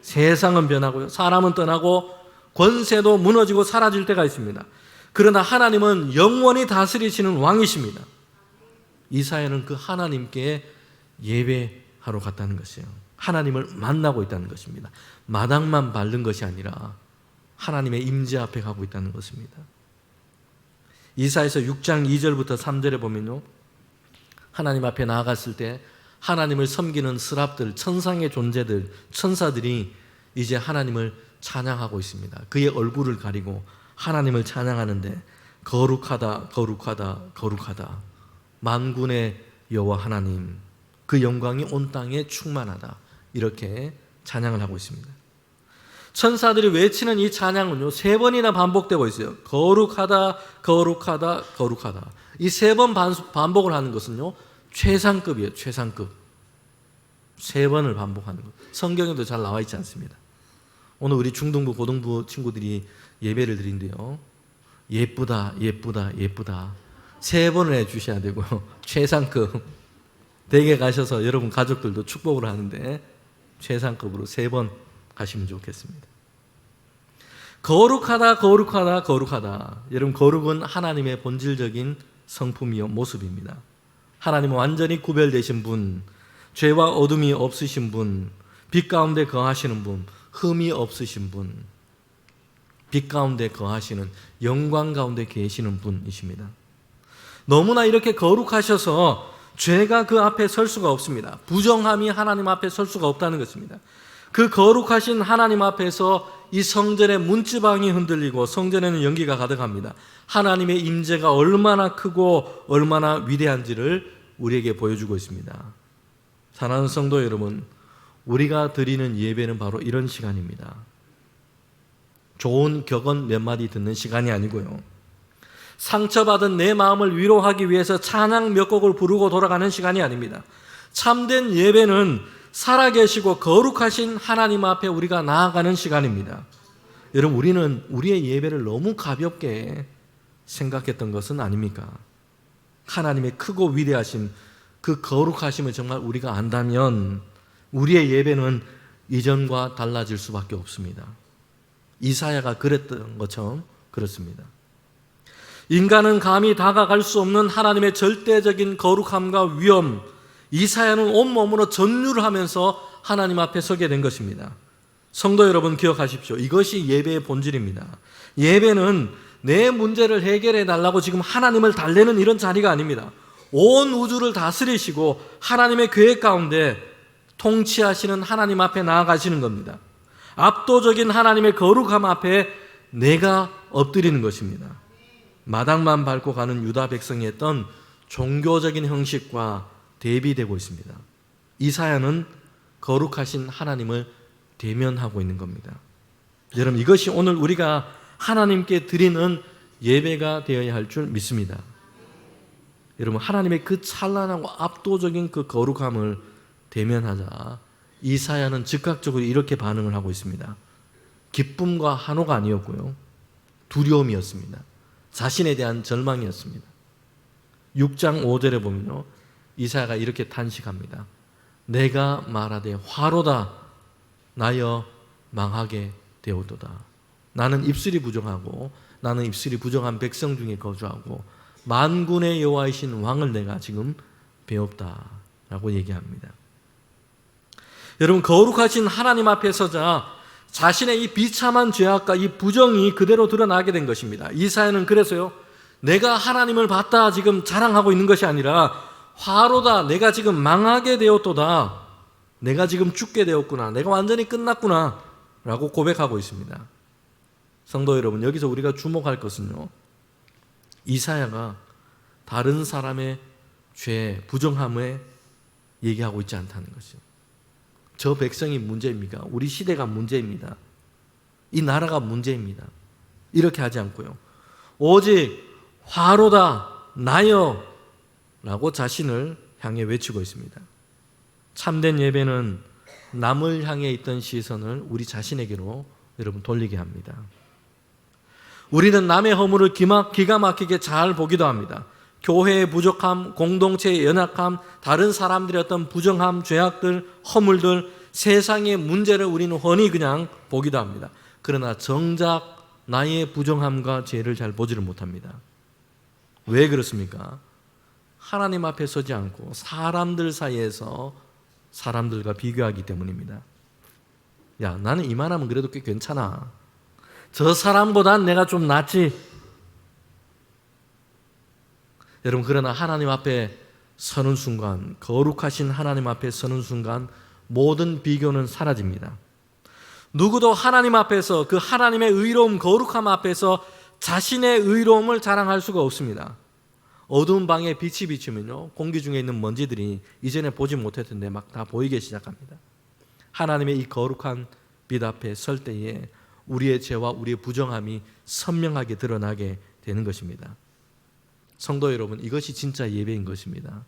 S4: 세상은 변하고요, 사람은 떠나고 권세도 무너지고 사라질 때가 있습니다. 그러나 하나님은 영원히 다스리시는 왕이십니다. 이사야는 그 하나님께 예배하러 갔다는 것이에요. 하나님을 만나고 있다는 것입니다. 마당만 밟는 것이 아니라 하나님의 임재 앞에 가고 있다는 것입니다. 이사야서 6장 2절부터 3절에 보면요, 하나님 앞에 나아갔을 때 하나님을 섬기는 스랍들, 천상의 존재들, 천사들이 이제 하나님을 찬양하고 있습니다. 그의 얼굴을 가리고 하나님을 찬양하는데 거룩하다, 거룩하다, 거룩하다. 만군의 여호와 하나님, 그 영광이 온 땅에 충만하다. 이렇게 찬양을 하고 있습니다. 천사들이 외치는 이 찬양은요, 3번이나 반복되고 있어요. 거룩하다, 거룩하다, 거룩하다. 이 3번 반복을 하는 것은요, 최상급이에요. 최상급. 3번을 반복하는 것. 성경에도 잘 나와 있지 않습니다. 오늘 우리 중등부, 고등부 친구들이 예배를 드린대요. 예쁘다, 예쁘다, 예쁘다. 3번을 해주셔야 되고요. 최상급. 댁에 가셔서 여러분 가족들도 축복을 하는데 최상급으로 3번 가시면 좋겠습니다. 거룩하다, 거룩하다, 거룩하다. 여러분, 거룩은 하나님의 본질적인 성품이요 모습입니다. 하나님은 완전히 구별되신 분, 죄와 어둠이 없으신 분, 빛 가운데 거하시는 분, 흠이 없으신 분, 빛 가운데 거하시는, 영광 가운데 계시는 분이십니다. 너무나 이렇게 거룩하셔서 죄가 그 앞에 설 수가 없습니다. 부정함이 하나님 앞에 설 수가 없다는 것입니다. 그 거룩하신 하나님 앞에서 이 성전의 문지방이 흔들리고 성전에는 연기가 가득합니다. 하나님의 임재가 얼마나 크고 얼마나 위대한지를 우리에게 보여주고 있습니다. 사랑하는 성도 여러분, 우리가 드리는 예배는 바로 이런 시간입니다. 좋은 격언 몇 마디 듣는 시간이 아니고요, 상처받은 내 마음을 위로하기 위해서 찬양 몇 곡을 부르고 돌아가는 시간이 아닙니다. 참된 예배는 살아계시고 거룩하신 하나님 앞에 우리가 나아가는 시간입니다. 여러분, 우리는 우리의 예배를 너무 가볍게 생각했던 것은 아닙니까? 하나님의 크고 위대하신 그 거룩하심을 정말 우리가 안다면 우리의 예배는 이전과 달라질 수밖에 없습니다. 이사야가 그랬던 것처럼 그렇습니다. 인간은 감히 다가갈 수 없는 하나님의 절대적인 거룩함과 위엄, 이사야는 온몸으로 전율을 하면서 하나님 앞에 서게 된 것입니다. 성도 여러분, 기억하십시오. 이것이 예배의 본질입니다. 예배는 내 문제를 해결해 달라고 지금 하나님을 달래는 이런 자리가 아닙니다. 온 우주를 다스리시고 하나님의 계획 가운데 통치하시는 하나님 앞에 나아가시는 겁니다. 압도적인 하나님의 거룩함 앞에 내가 엎드리는 것입니다. 마당만 밟고 가는 유다 백성이 했던 종교적인 형식과 대비되고 있습니다. 이사야는 거룩하신 하나님을 대면하고 있는 겁니다. 여러분, 이것이 오늘 우리가 하나님께 드리는 예배가 되어야 할 줄 믿습니다. 여러분, 하나님의 그 찬란하고 압도적인 그 거룩함을 대면하자 이사야는 즉각적으로 이렇게 반응을 하고 있습니다. 기쁨과 한호가 아니었고요, 두려움이었습니다. 자신에 대한 절망이었습니다. 6장 5절에 보면요, 이사야가 이렇게 탄식합니다. 내가 말하되 화로다 나여 망하게 되었도다. 나는 입술이 부정하고 나는 입술이 부정한 백성 중에 거주하고 만군의 여호와이신 왕을 내가 지금 배웠다라고 얘기합니다. 여러분, 거룩하신 하나님 앞에 서자 자신의 이 비참한 죄악과 이 부정이 그대로 드러나게 된 것입니다. 이사야는 그래서요, 내가 하나님을 봤다 지금 자랑하고 있는 것이 아니라 화로다, 내가 지금 망하게 되었도다, 내가 지금 죽게 되었구나, 내가 완전히 끝났구나 라고 고백하고 있습니다. 성도 여러분, 여기서 우리가 주목할 것은요, 이사야가 다른 사람의 죄, 부정함에 얘기하고 있지 않다는 것이죠. 저 백성이 문제입니까? 우리 시대가 문제입니다. 이 나라가 문제입니다. 이렇게 하지 않고요, 오직 화로다 나여 라고 자신을 향해 외치고 있습니다. 참된 예배는 남을 향해 있던 시선을 우리 자신에게로 여러분 돌리게 합니다. 우리는 남의 허물을 기가 막히게 잘 보기도 합니다. 교회의 부족함, 공동체의 연약함, 다른 사람들의 어떤 부정함, 죄악들, 허물들, 세상의 문제를 우리는 훤히 그냥 보기도 합니다. 그러나 정작 나의 부정함과 죄를 잘 보지를 못합니다. 왜 그렇습니까? 하나님 앞에 서지 않고 사람들 사이에서 사람들과 비교하기 때문입니다. 야, 나는 이만하면 그래도 꽤 괜찮아. 저 사람보단 내가 좀 낫지. 여러분, 그러나 하나님 앞에 서는 순간, 거룩하신 하나님 앞에 서는 순간 모든 비교는 사라집니다. 누구도 하나님 앞에서, 그 하나님의 의로움, 거룩함 앞에서 자신의 의로움을 자랑할 수가 없습니다. 어두운 방에 빛이 비치면요, 공기 중에 있는 먼지들이 이전에 보지 못했던데 막 다 보이기 시작합니다. 하나님의 이 거룩한 빛 앞에 설 때에 우리의 죄와 우리의 부정함이 선명하게 드러나게 되는 것입니다. 성도 여러분, 이것이 진짜 예배인 것입니다.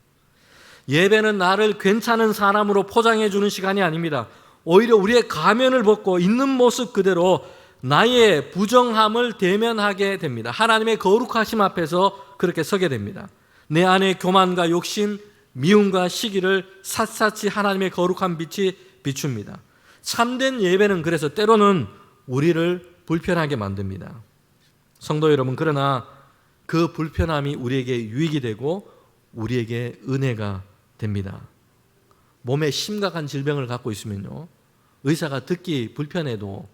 S4: 예배는 나를 괜찮은 사람으로 포장해 주는 시간이 아닙니다. 오히려 우리의 가면을 벗고 있는 모습 그대로 나의 부정함을 대면하게 됩니다. 하나님의 거룩하심 앞에서 그렇게 서게 됩니다. 내 안의 교만과 욕심, 미움과 시기를 샅샅이 하나님의 거룩한 빛이 비춥니다. 참된 예배는 그래서 때로는 우리를 불편하게 만듭니다. 성도 여러분, 그러나 그 불편함이 우리에게 유익이 되고 우리에게 은혜가 됩니다. 몸에 심각한 질병을 갖고 있으면요, 의사가 듣기 불편해도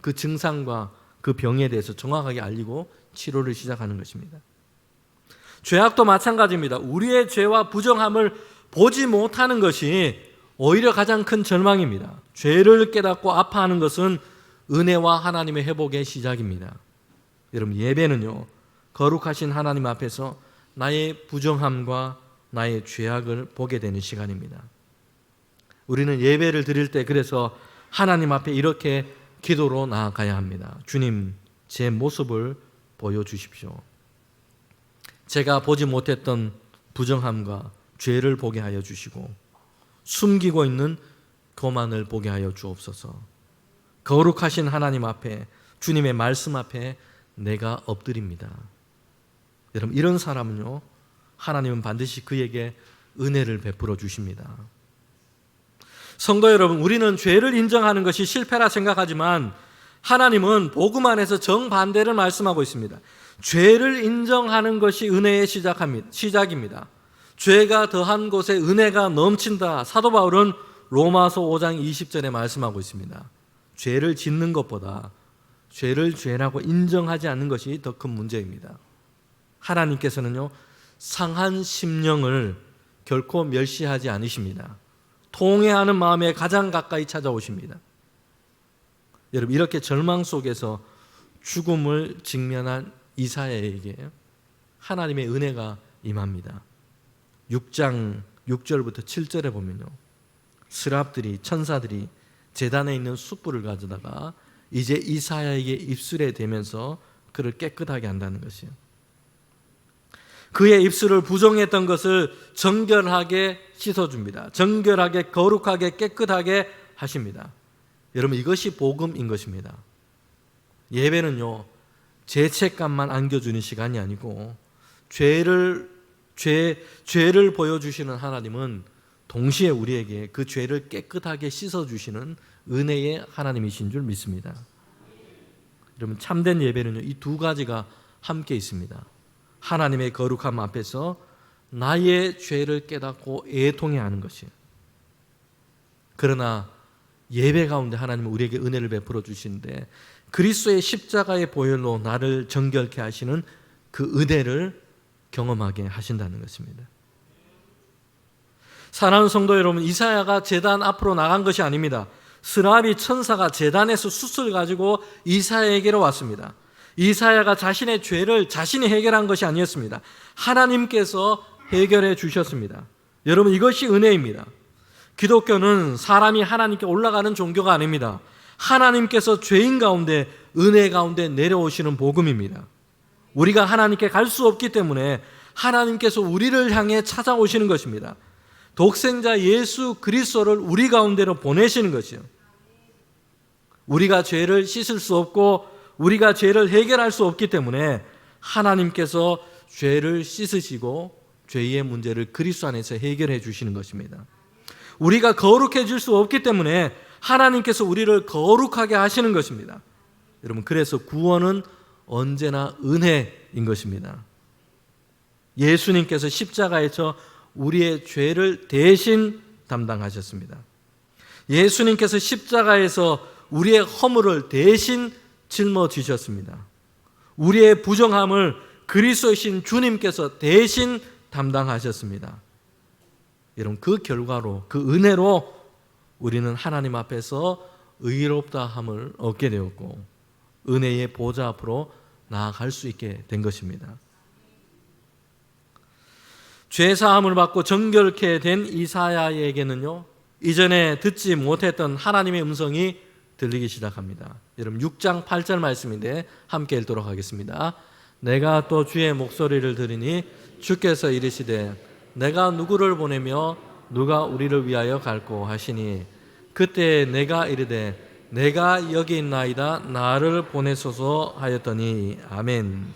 S4: 그 증상과 그 병에 대해서 정확하게 알리고 치료를 시작하는 것입니다. 죄악도 마찬가지입니다. 우리의 죄와 부정함을 보지 못하는 것이 오히려 가장 큰 절망입니다. 죄를 깨닫고 아파하는 것은 은혜와 하나님의 회복의 시작입니다. 여러분, 예배는요, 거룩하신 하나님 앞에서 나의 부정함과 나의 죄악을 보게 되는 시간입니다. 우리는 예배를 드릴 때 그래서 하나님 앞에 이렇게 기도로 나아가야 합니다. 주님, 제 모습을 보여주십시오. 제가 보지 못했던 부정함과 죄를 보게 하여 주시고 숨기고 있는 교만을 보게 하여 주옵소서. 거룩하신 하나님 앞에, 주님의 말씀 앞에 내가 엎드립니다. 여러분, 이런 사람은요, 하나님은 반드시 그에게 은혜를 베풀어 주십니다. 성도 여러분, 우리는 죄를 인정하는 것이 실패라 생각하지만 하나님은 복음 안에서 정반대를 말씀하고 있습니다. 죄를 인정하는 것이 은혜의 시작입니다. 죄가 더한 곳에 은혜가 넘친다. 사도 바울은 로마서 5장 20절에 말씀하고 있습니다. 죄를 짓는 것보다 죄를 죄라고 인정하지 않는 것이 더 큰 문제입니다. 하나님께서는요, 상한 심령을 결코 멸시하지 않으십니다. 통회하는 마음에 가장 가까이 찾아오십니다. 여러분, 이렇게 절망 속에서 죽음을 직면한 이사야에게 하나님의 은혜가 임합니다. 6장 6절부터 7절에 보면요, 스랍들이, 천사들이 제단에 있는 숯불을 가져다가 이제 이사야에게 입술에 대면서 그를 깨끗하게 한다는 것이에요. 그의 입술을 부정했던 것을 정결하게 씻어줍니다. 정결하게, 거룩하게, 깨끗하게 하십니다. 여러분, 이것이 복음인 것입니다. 예배는요, 죄책감만 안겨주는 시간이 아니고 죄를 보여주시는 하나님은 동시에 우리에게 그 죄를 깨끗하게 씻어주시는 은혜의 하나님이신 줄 믿습니다. 여러분, 참된 예배는요, 이 두 가지가 함께 있습니다. 하나님의 거룩함 앞에서 나의 죄를 깨닫고 애통해하는 것이에요. 그러나 예배 가운데 하나님은 우리에게 은혜를 베풀어 주시는데 그리스도의 십자가의 보혈로 나를 정결케 하시는 그 은혜를 경험하게 하신다는 것입니다. 사랑하는 성도 여러분, 이사야가 제단 앞으로 나간 것이 아닙니다. 스랍이 천사가 제단에서 숯을 가지고 이사야에게로 왔습니다. 이사야가 자신의 죄를 자신이 해결한 것이 아니었습니다. 하나님께서 해결해 주셨습니다. 여러분, 이것이 은혜입니다. 기독교는 사람이 하나님께 올라가는 종교가 아닙니다. 하나님께서 죄인 가운데, 은혜 가운데 내려오시는 복음입니다. 우리가 하나님께 갈 수 없기 때문에 하나님께서 우리를 향해 찾아오시는 것입니다. 독생자 예수 그리스도를 우리 가운데로 보내시는 것이요. 우리가 죄를 씻을 수 없고 우리가 죄를 해결할 수 없기 때문에 하나님께서 죄를 씻으시고 죄의 문제를 그리스도 안에서 해결해 주시는 것입니다. 우리가 거룩해질 수 없기 때문에 하나님께서 우리를 거룩하게 하시는 것입니다. 여러분, 그래서 구원은 언제나 은혜인 것입니다. 예수님께서 십자가에서 우리의 죄를 대신 담당하셨습니다. 예수님께서 십자가에서 우리의 허물을 대신 짊어지셨습니다. 우리의 부정함을 그리스도이신 주님께서 대신 담당하셨습니다. 여러분, 그 결과로, 그 은혜로 우리는 하나님 앞에서 의롭다함을 얻게 되었고 은혜의 보좌 앞으로 나아갈 수 있게 된 것입니다. 죄사함을 받고 정결케 된 이사야에게는요, 이전에 듣지 못했던 하나님의 음성이 들리기 시작합니다. 여러분 6장 8절 말씀인데 함께 읽도록 하겠습니다. 내가 또 주의 목소리를 들으니 주께서 이르시되 내가 누구를 보내며 누가 우리를 위하여 갈고 하시니 그때 내가 이르되 내가 여기 있나이다 나를 보내소서 하였더니 아멘.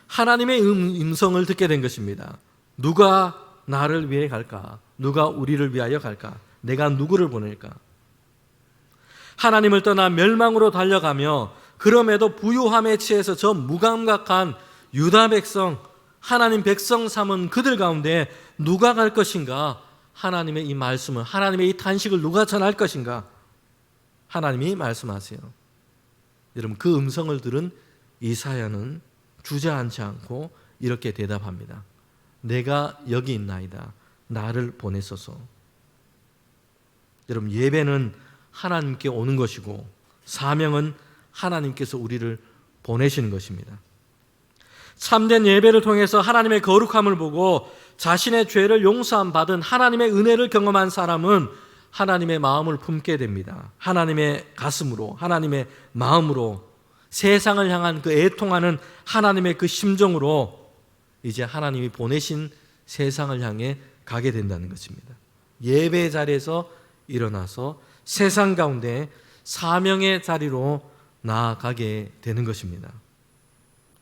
S4: 하나님의 음성을 듣게 된 것입니다. 누가 나를 위해 갈까? 누가 우리를 위하여 갈까? 내가 누구를 보낼까? 하나님을 떠나 멸망으로 달려가며 그럼에도 부유함에 취해서 저 무감각한 유다 백성, 하나님 백성 삼은 그들 가운데 누가 갈 것인가? 하나님의 이 말씀을, 하나님의 이 탄식을 누가 전할 것인가? 하나님이 말씀하세요. 여러분 그 음성을 들은 이사야는 주저앉지 않고 이렇게 대답합니다. 내가 여기 있나이다. 나를 보내소서. 여러분 예배는 하나님께 오는 것이고 사명은 하나님께서 우리를 보내시는 것입니다. 참된 예배를 통해서 하나님의 거룩함을 보고 자신의 죄를 용서함 받은 하나님의 은혜를 경험한 사람은 하나님의 마음을 품게 됩니다. 하나님의 가슴으로, 하나님의 마음으로, 세상을 향한 그 애통하는 하나님의 그 심정으로 이제 하나님이 보내신 세상을 향해 가게 된다는 것입니다. 예배 자리에서 일어나서 세상 가운데 사명의 자리로 나아가게 되는 것입니다.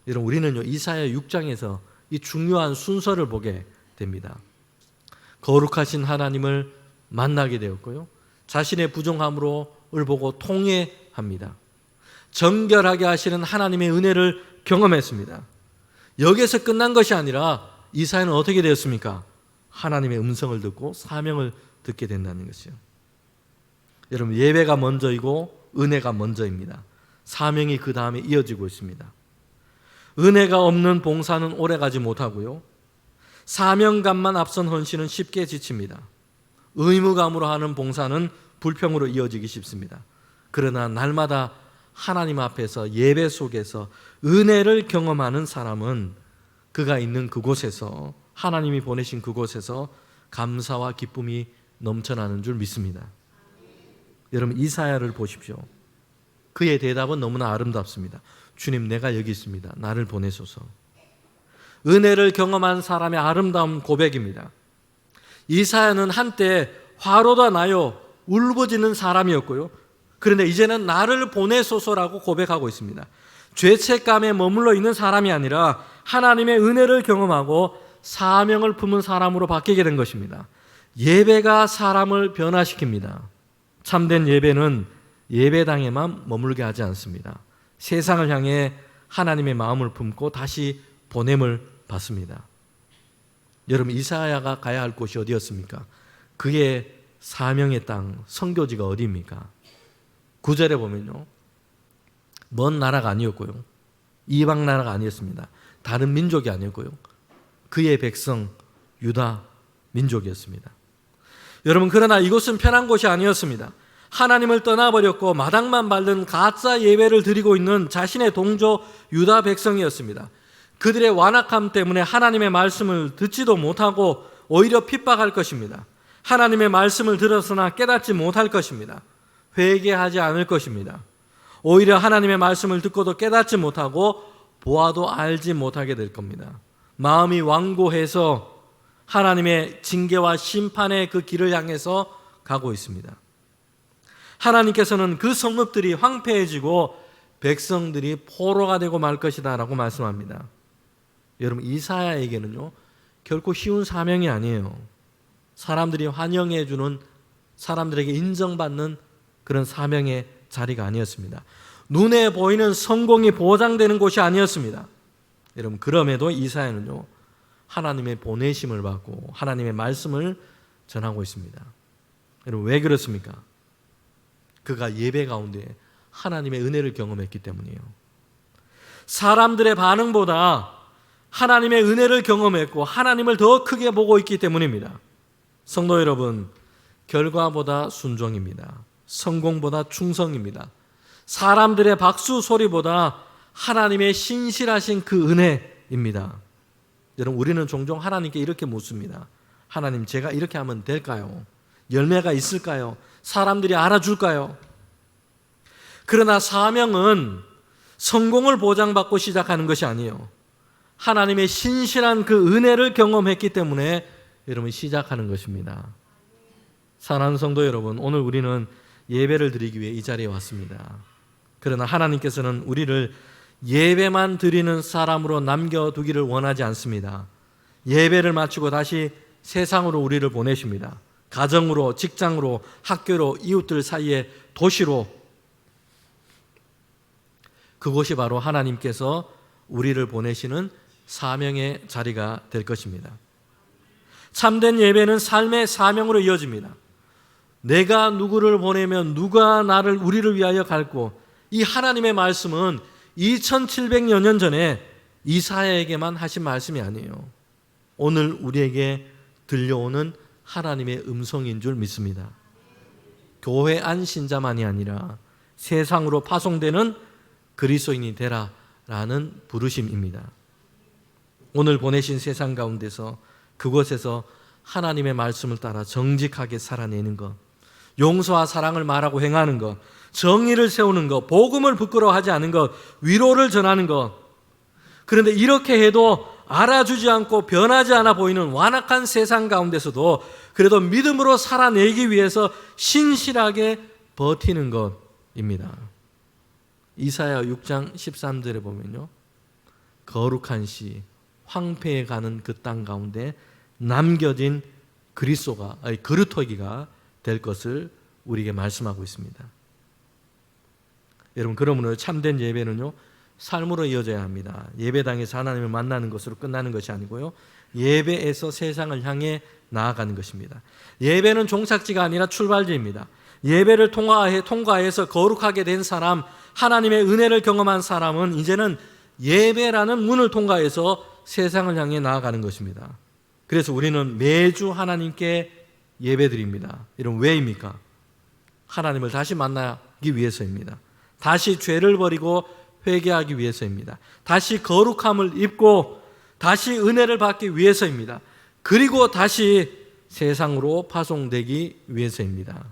S4: 여러분 우리는요 이사야 6장에서 이 중요한 순서를 보게 됩니다. 거룩하신 하나님을 만나게 되었고요, 자신의 부정함을 보고 통회합니다. 정결하게 하시는 하나님의 은혜를 경험했습니다. 여기에서 끝난 것이 아니라 이사야는 어떻게 되었습니까? 하나님의 음성을 듣고 사명을 듣게 된다는 것이요. 여러분 예배가 먼저이고 은혜가 먼저입니다. 사명이 그 다음에 이어지고 있습니다. 은혜가 없는 봉사는 오래가지 못하고요, 사명감만 앞선 헌신은 쉽게 지칩니다. 의무감으로 하는 봉사는 불평으로 이어지기 쉽습니다. 그러나 날마다 하나님 앞에서 예배 속에서 은혜를 경험하는 사람은 그가 있는 그곳에서, 하나님이 보내신 그곳에서 감사와 기쁨이 넘쳐나는 줄 믿습니다. 여러분 이사야를 보십시오. 그의 대답은 너무나 아름답습니다. 주님 내가 여기 있습니다. 나를 보내소서. 은혜를 경험한 사람의 아름다운 고백입니다. 이사야는 한때 화로가 나요 울부짖는 사람이었고요, 그런데 이제는 나를 보내소서라고 고백하고 있습니다. 죄책감에 머물러 있는 사람이 아니라 하나님의 은혜를 경험하고 사명을 품은 사람으로 바뀌게 된 것입니다. 예배가 사람을 변화시킵니다. 참된 예배는 예배당에만 머물게 하지 않습니다. 세상을 향해 하나님의 마음을 품고 다시 보냄을 받습니다. 여러분 이사야가 가야 할 곳이 어디였습니까? 그의 사명의 땅, 선교지가 어디입니까? 9절에 보면요, 먼 나라가 아니었고요, 이방 나라가 아니었습니다. 다른 민족이 아니었고요, 그의 백성 유다 민족이었습니다. 여러분 그러나 이곳은 편한 곳이 아니었습니다. 하나님을 떠나버렸고 마당만 밟는 가짜 예배를 드리고 있는 자신의 동조 유다 백성이었습니다. 그들의 완악함 때문에 하나님의 말씀을 듣지도 못하고 오히려 핍박할 것입니다. 하나님의 말씀을 들었으나 깨닫지 못할 것입니다. 회개하지 않을 것입니다. 오히려 하나님의 말씀을 듣고도 깨닫지 못하고 보아도 알지 못하게 될 겁니다. 마음이 완고해서 하나님의 징계와 심판의 그 길을 향해서 가고 있습니다. 하나님께서는 그 성읍들이 황폐해지고 백성들이 포로가 되고 말 것이다 라고 말씀합니다. 여러분 이사야에게는요 결코 쉬운 사명이 아니에요. 사람들이 환영해 주는, 사람들에게 인정받는 그런 사명의 자리가 아니었습니다. 눈에 보이는 성공이 보장되는 곳이 아니었습니다. 여러분 그럼에도 이사야는요 하나님의 보내심을 받고 하나님의 말씀을 전하고 있습니다. 여러분 왜 그렇습니까? 그가 예배 가운데 하나님의 은혜를 경험했기 때문이에요. 사람들의 반응보다 하나님의 은혜를 경험했고 하나님을 더 크게 보고 있기 때문입니다. 성도 여러분, 결과보다 순종입니다. 성공보다 충성입니다. 사람들의 박수 소리보다 하나님의 신실하신 그 은혜입니다. 여러분, 우리는 종종 하나님께 이렇게 묻습니다. 하나님, 제가 이렇게 하면 될까요? 열매가 있을까요? 사람들이 알아줄까요? 그러나 사명은 성공을 보장받고 시작하는 것이 아니에요. 하나님의 신실한 그 은혜를 경험했기 때문에 여러분 시작하는 것입니다. 사랑하는 성도 여러분, 오늘 우리는 예배를 드리기 위해 이 자리에 왔습니다. 그러나 하나님께서는 우리를 예배만 드리는 사람으로 남겨두기를 원하지 않습니다. 예배를 마치고 다시 세상으로 우리를 보내십니다. 가정으로, 직장으로, 학교로, 이웃들 사이에, 도시로. 그곳이 바로 하나님께서 우리를 보내시는 사명의 자리가 될 것입니다. 참된 예배는 삶의 사명으로 이어집니다. 내가 누구를 보내면 누가 우리를 위하여 갈고, 이 하나님의 말씀은 2700여 년 전에 이사야에게만 하신 말씀이 아니에요. 오늘 우리에게 들려오는 하나님의 음성인 줄 믿습니다. 교회 안 신자만이 아니라 세상으로 파송되는 그리스도인이 되라라는 부르심입니다. 오늘 보내신 세상 가운데서 그곳에서 하나님의 말씀을 따라 정직하게 살아내는 것, 용서와 사랑을 말하고 행하는 것, 정의를 세우는 것, 복음을 부끄러워하지 않은 것, 위로를 전하는 것. 그런데 이렇게 해도 알아주지 않고 변하지 않아 보이는 완악한 세상 가운데서도 그래도 믿음으로 살아내기 위해서 신실하게 버티는 것입니다. 이사야 6장 13절에 보면요, 거룩한 시, 황폐해 가는 그 땅 가운데 남겨진 그루터기가 될 것을 우리에게 말씀하고 있습니다. 여러분, 그러므로 참된 예배는요, 삶으로 이어져야 합니다. 예배당에서 하나님을 만나는 것으로 끝나는 것이 아니고요, 예배에서 세상을 향해 나아가는 것입니다. 예배는 종착지가 아니라 출발지입니다. 예배를 통과해서 거룩하게 된 사람, 하나님의 은혜를 경험한 사람은 이제는 예배라는 문을 통과해서 세상을 향해 나아가는 것입니다. 그래서 우리는 매주 하나님께 예배드립니다. 이런 왜입니까? 하나님을 다시 만나기 위해서입니다. 다시 죄를 버리고 회개하기 위해서입니다. 다시 거룩함을 입고 다시 은혜를 받기 위해서입니다. 그리고 다시 세상으로 파송되기 위해서입니다.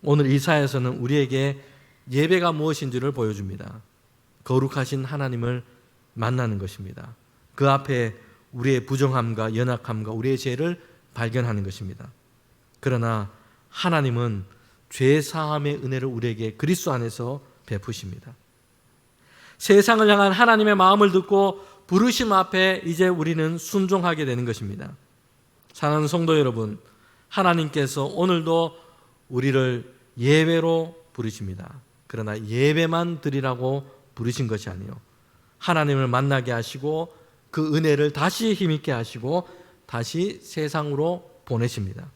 S4: 오늘 이사야서는 우리에게 예배가 무엇인지를 보여줍니다. 거룩하신 하나님을 만나는 것입니다. 그 앞에 우리의 부정함과 연약함과 우리의 죄를 발견하는 것입니다. 그러나 하나님은 죄 사함의 은혜를 우리에게 그리스도 안에서 베푸십니다. 세상을 향한 하나님의 마음을 듣고 부르심 앞에 이제 우리는 순종하게 되는 것입니다. 사랑하는 성도 여러분, 하나님께서 오늘도 우리를 예배로 부르십니다. 그러나 예배만 드리라고 부르신 것이 아니에요. 하나님을 만나게 하시고 그 은혜를 다시 힘있게 하시고 다시 세상으로 보내십니다.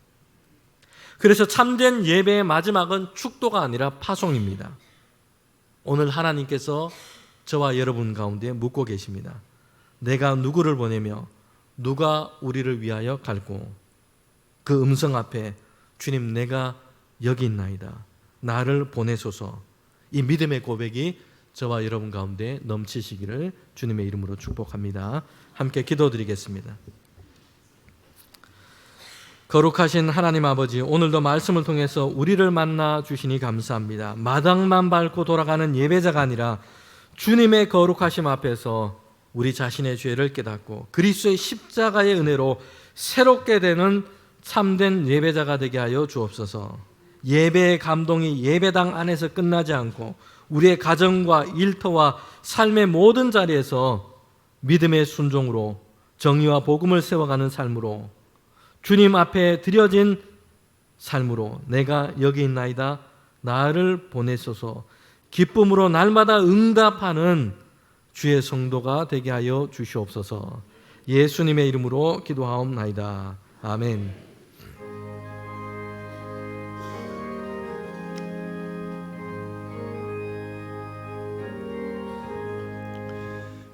S4: 그래서 참된 예배의 마지막은 축도가 아니라 파송입니다. 오늘 하나님께서 저와 여러분 가운데 묻고 계십니다. 내가 누구를 보내며 누가 우리를 위하여 갈고, 그 음성 앞에 주님, 내가 여기 있나이다, 나를 보내소서. 이 믿음의 고백이 저와 여러분 가운데 넘치시기를 주님의 이름으로 축복합니다. 함께 기도드리겠습니다. 거룩하신 하나님 아버지, 오늘도 말씀을 통해서 우리를 만나 주시니 감사합니다. 마당만 밟고 돌아가는 예배자가 아니라 주님의 거룩하심 앞에서 우리 자신의 죄를 깨닫고 그리스도의 십자가의 은혜로 새롭게 되는 참된 예배자가 되게 하여 주옵소서. 예배의 감동이 예배당 안에서 끝나지 않고 우리의 가정과 일터와 삶의 모든 자리에서 믿음의 순종으로 정의와 복음을 세워가는 삶으로, 주님 앞에 드려진 삶으로, 내가 여기 있나이다, 나를 보내소서, 기쁨으로 날마다 응답하는 주의 성도가 되게 하여 주시옵소서. 예수님의 이름으로 기도하옵나이다. 아멘.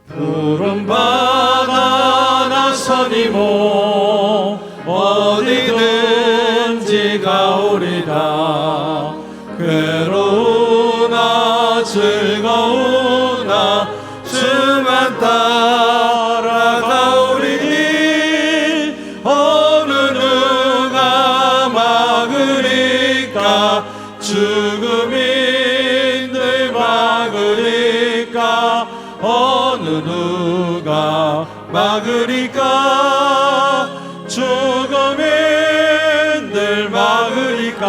S2: 푸른 바다 나서니모 어디든지 가오리다. 괴로우나 즐거우나 막으리까 죽음인 늘 막으리까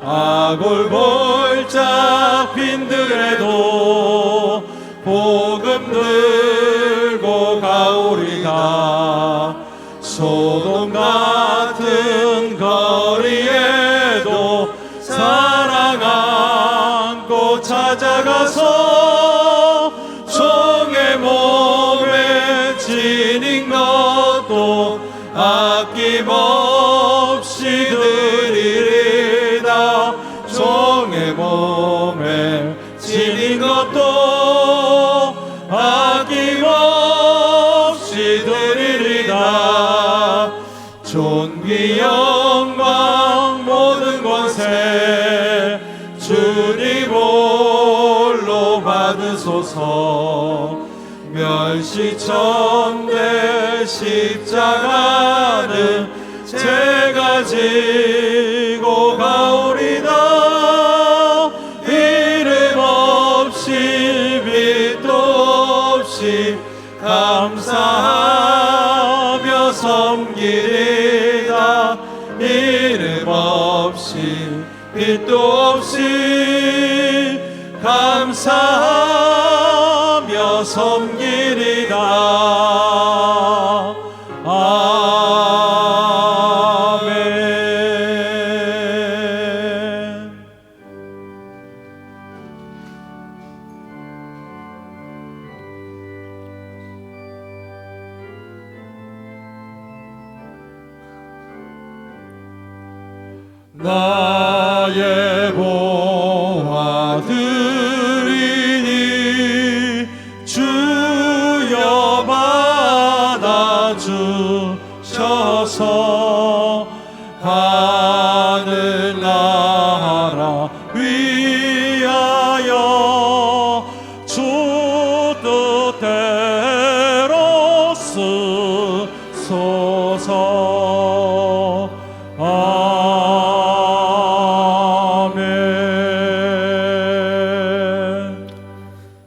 S2: 아골 골짜 빈들에도 복음 들고 가오리다 소돔 같은 거리에도 사랑 안고 찾아가서 종의 몸에 지닌 것도 아낌없이 드리리다 종의 몸에 지닌 것도 아낌없이 드리리다 존귀 영광 모든 권세 주님 홀로 받으소서 멸시천대 십자가는 제가 지고 가오리다 이름 없이 빛도 없이 감사하며 섬기리다 이름 없이 빛도 없이 감사하며 섬기리다 아멘. 나의 보아들이니 주여 받아주셔서 하늘나라 위하여 주 뜻대로 쓰소서 아멘.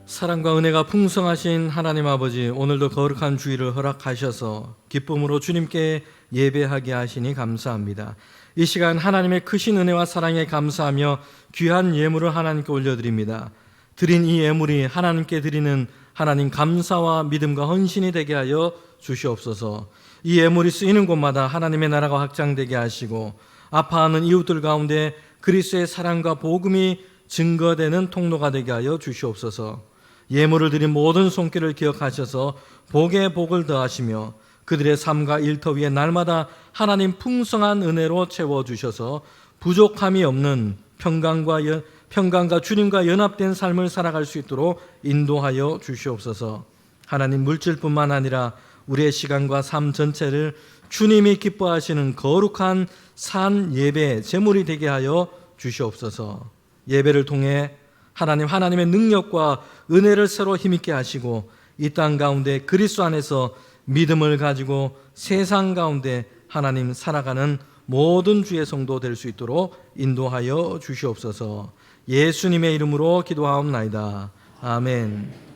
S4: 사랑과 은혜가 풍성하신 하나님 아버지, 오늘도 거룩한 주일을 허락하셔서 기쁨으로 주님께 예배하게 하시니 감사합니다. 이 시간 하나님의 크신 은혜와 사랑에 감사하며 귀한 예물을 하나님께 올려드립니다. 드린 이 예물이 하나님께 드리는 하나님 감사와 믿음과 헌신이 되게 하여 주시옵소서. 이 예물이 쓰이는 곳마다 하나님의 나라가 확장되게 하시고 아파하는 이웃들 가운데 그리스도의 사랑과 복음이 증거되는 통로가 되게 하여 주시옵소서. 예물을 드린 모든 손길을 기억하셔서 복에 복을 더하시며 그들의 삶과 일터 위에 날마다 하나님 풍성한 은혜로 채워주셔서 부족함이 없는 평강과 주님과 연합된 삶을 살아갈 수 있도록 인도하여 주시옵소서. 하나님, 물질뿐만 아니라 우리의 시간과 삶 전체를 주님이 기뻐하시는 거룩한 산 예배 제물이 되게 하여 주시옵소서. 예배를 통해 하나님의 능력과 은혜를 새로 힘있게 하시고 이 땅 가운데 그리스도 안에서 믿음을 가지고 세상 가운데 하나님 살아가는 모든 주의 성도 될 수 있도록 인도하여 주시옵소서. 예수님의 이름으로 기도하옵나이다. 아멘.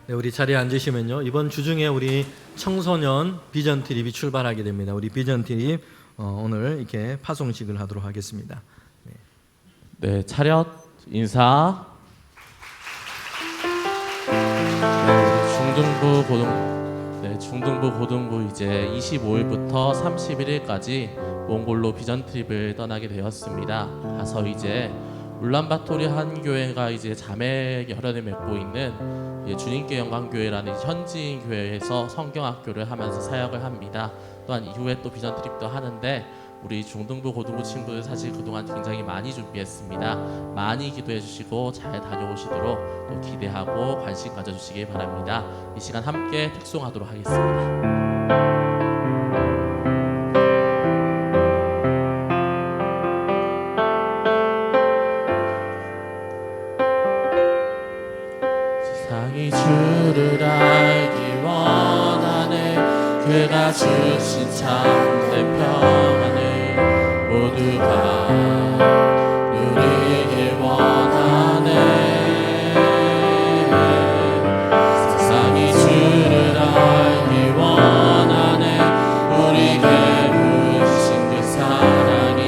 S4: 우리 자리에 앉으시면요, 이번 주 중에 우리 청소년 비전 트립이 출발하게 됩니다. 우리 비전 트립 오늘 이렇게 파송식을 하도록 하겠습니다.
S5: 네, 차렷 인사. 중등부 고등부 이제 25일부터 31일까지 몽골로 비전 트립을 떠나게 되었습니다. 가서 이제 울란바토르 한 교회가 이제 자매 결연을 맺고 있는 주님께 영광교회라는 현지인 교회에서 성경학교를 하면서 사역을 합니다. 또한 이후에 또 비전 트립도 하는데 우리 중등부 고등부 친구들 사실 그동안 굉장히 많이 준비했습니다. 많이 기도해 주시고 잘 다녀오시도록 또 기대하고 관심 가져주시기 바랍니다. 이 시간 함께 특송하도록 하겠습니다. 세상이 주를 알기 원하네. 그가 주신 참된 평안을 모두가 누리길 원하네. 세상이 주를 알기 원하네. 우리에게 부으신 그 사랑이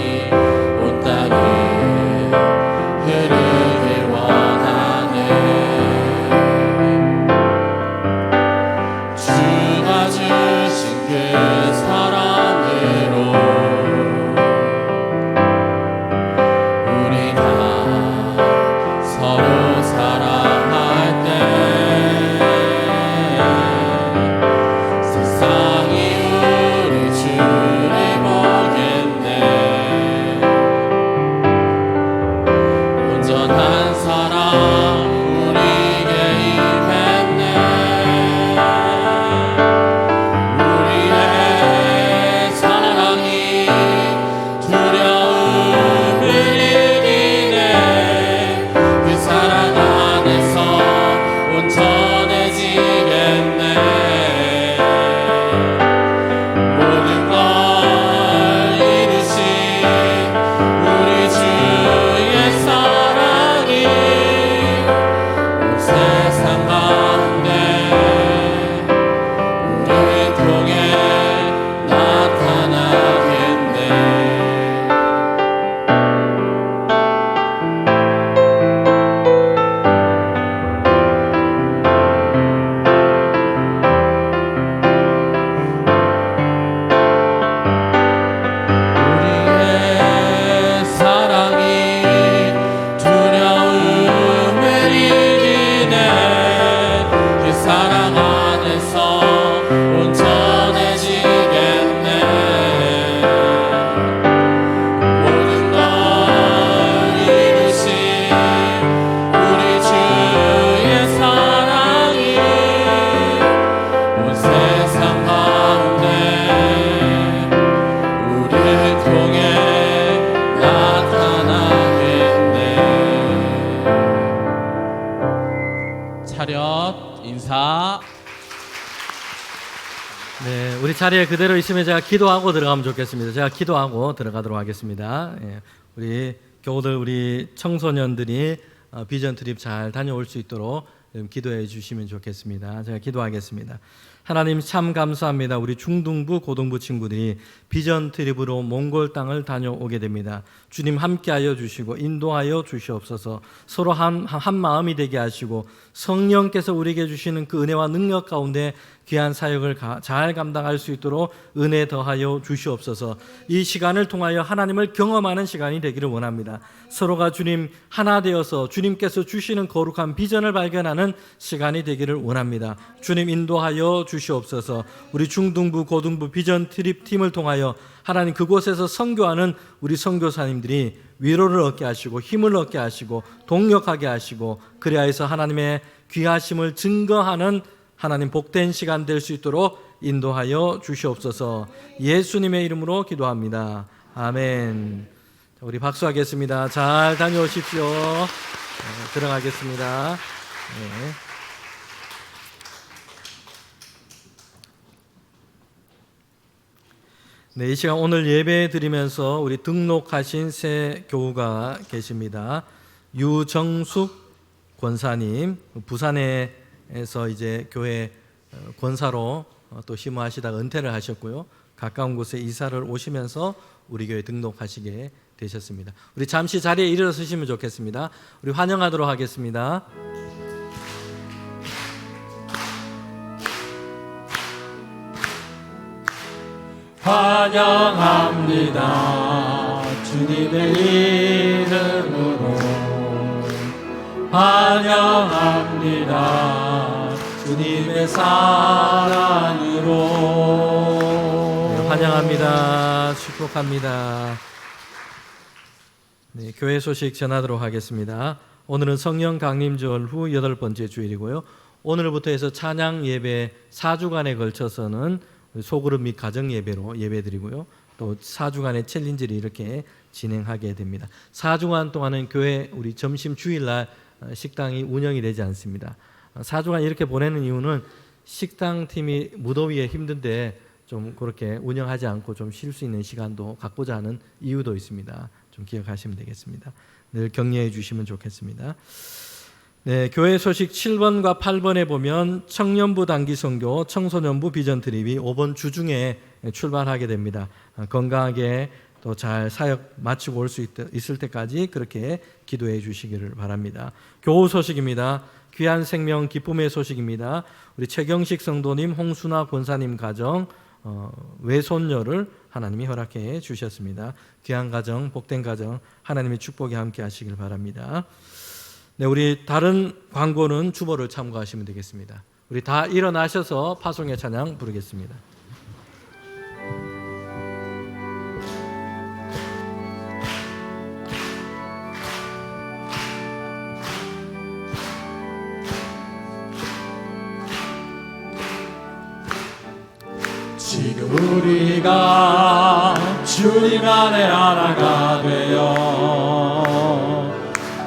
S5: 온 땅에 흐르길 원하네. 주가 주신 그 사랑으로 우리가 서로 사랑할 때 세상이 우리 주를 보겠네. 온전한 사랑 우리에게 임했네. 우리의 사랑이 두려움을 이기네. 그 사랑 안에서 온전해지겠네. 모든 걸 이루신 우리 주의 사랑이 온 세상 가운데 우리를 통해 나타나겠네. 우리의 사랑이 두려움을 이기네. 그 사랑 안에서 온전해지겠네. 모든 걸 이루신 우리 주의 사랑이 온 세상 가운데 우리를 통해 나타나겠네. 차렷 인사.
S4: 네, 우리 자리에 그대로 있으면 제가 기도하고 들어가면 좋겠습니다. 제가 기도하고 들어가도록 하겠습니다. 예, 우리 교우들, 우리 청소년들이 비전 트립 잘 다녀올 수 있도록 기도해 주시면 좋겠습니다. 제가 기도하겠습니다. 하나님 참 감사합니다. 우리 중등부, 고등부 친구들이 비전 트립으로 몽골 땅을 다녀오게 됩니다. 주님 함께하여 주시고 인도하여 주시옵소서. 서로 한 마음이 되게 하시고 성령께서 우리에게 주시는 그 은혜와 능력 가운데 귀한 사역을 잘 감당할 수 있도록 은혜 더하여 주시옵소서. 이 시간을 통하여 하나님을 경험하는 시간이 되기를 원합니다. 서로가 주님 하나 되어서 주님께서 주시는 거룩한 비전을 발견하는 시간이 되기를 원합니다. 주님 인도하여 주시옵소서. 우리 중등부, 고등부 비전 트립 팀을 통하여 하나님 그곳에서 선교하는 우리 선교사님들이 위로를 얻게 하시고 힘을 얻게 하시고 동력하게 하시고 그리하여서 하나님의 귀하심을 증거하는 하나님 복된 시간 될 수 있도록 인도하여 주시옵소서. 예수님의 이름으로 기도합니다. 아멘. 우리 박수하겠습니다. 잘 다녀오십시오. 들어가겠습니다. 네, 이 시간 오늘 예배 드리면서 우리 등록하신 새 교우가 계십니다. 유정숙 권사님, 부산에서 이제 교회 권사로 또 심호하시다가 은퇴를 하셨고요. 가까운 곳에 이사를 오시면서 우리 교회 등록하시게 되셨습니다. 우리 잠시 자리에 일어서시면 좋겠습니다. 우리 환영하도록 하겠습니다.
S2: 환영합니다. 주님의 이름으로 환영합니다. 주님의 사랑으로
S4: 환영합니다. 축복합니다. 네, 교회 소식 전하도록 하겠습니다. 오늘은 성령 강림절 후 8번째 주일이고요. 오늘부터 해서 찬양 예배 4주간에 걸쳐서는 소그룹 및 가정 예배로 예배드리고요. 또 4주간의 챌린지를 이렇게 진행하게 됩니다. 4주간 동안은 교회 우리 점심 주일날 식당이 운영이 되지 않습니다. 4주간 이렇게 보내는 이유는 식당팀이 무더위에 힘든데 좀 그렇게 운영하지 않고 좀 쉴 수 있는 시간도 갖고자 하는 이유도 있습니다. 좀 기억하시면 되겠습니다. 늘 격려해 주시면 좋겠습니다. 네, 교회 소식 7번과 8번에 보면 청년부 단기선교, 청소년부 비전 트립이 5번 주 중에 출발하게 됩니다. 건강하게 또 잘 사역 마치고 올 수 있을 때까지 그렇게 기도해 주시기를 바랍니다. 교우 소식입니다. 귀한 생명 기쁨의 소식입니다. 우리 최경식 성도님, 홍순아 권사님 가정 외손녀를 하나님이 허락해 주셨습니다. 귀한 가정, 복된 가정, 하나님의 축복이 함께 하시길 바랍니다. 네, 우리 다른 광고는 주보를 참고하시면 되겠습니다. 우리 다 일어나셔서 파송의 찬양 부르겠습니다.
S2: 지금 우리가 주님 안에 하나가 되어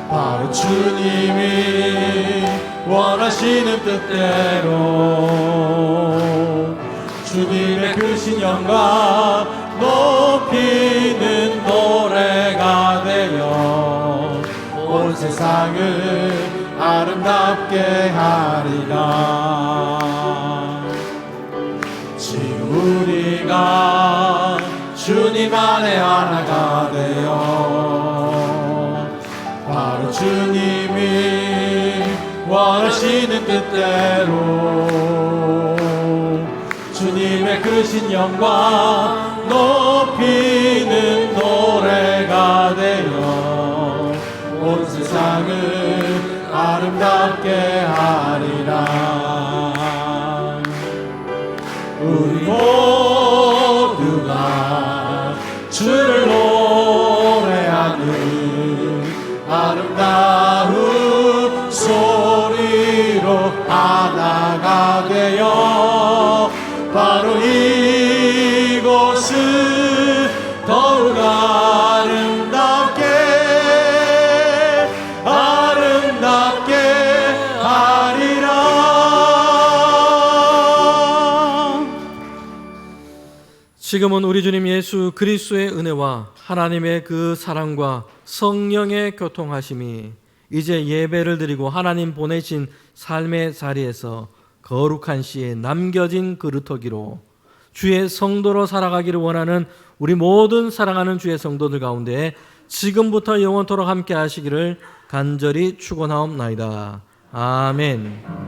S2: 바로 주님이 원하시는 뜻대로 주님의 크신 영광 높이는 노래가 되어 온 세상을 아름답게 하리라. 지금 우리가 주님 안에 하나가 되어 바로 주님이 원하시는 뜻대로 주님의 크신 영광 높이는 노래가 되어 온 세상을 아름답게 하리라. 우리 모두가 주를 노래하는 아름다운 소리로 하나가 되어 바로 이곳을 더욱 아름답게 하리라.
S4: 지금은 우리 주님 예수 그리스도의 은혜와 하나님의 그 사랑과 성령의 교통하심이 이제 예배를 드리고 하나님 보내신 삶의 자리에서 거룩한 시에 남겨진 그루터기로 주의 성도로 살아가기를 원하는 우리 모든 사랑하는 주의 성도들 가운데 지금부터 영원토록 함께 하시기를 간절히 축원하옵나이다. 아멘.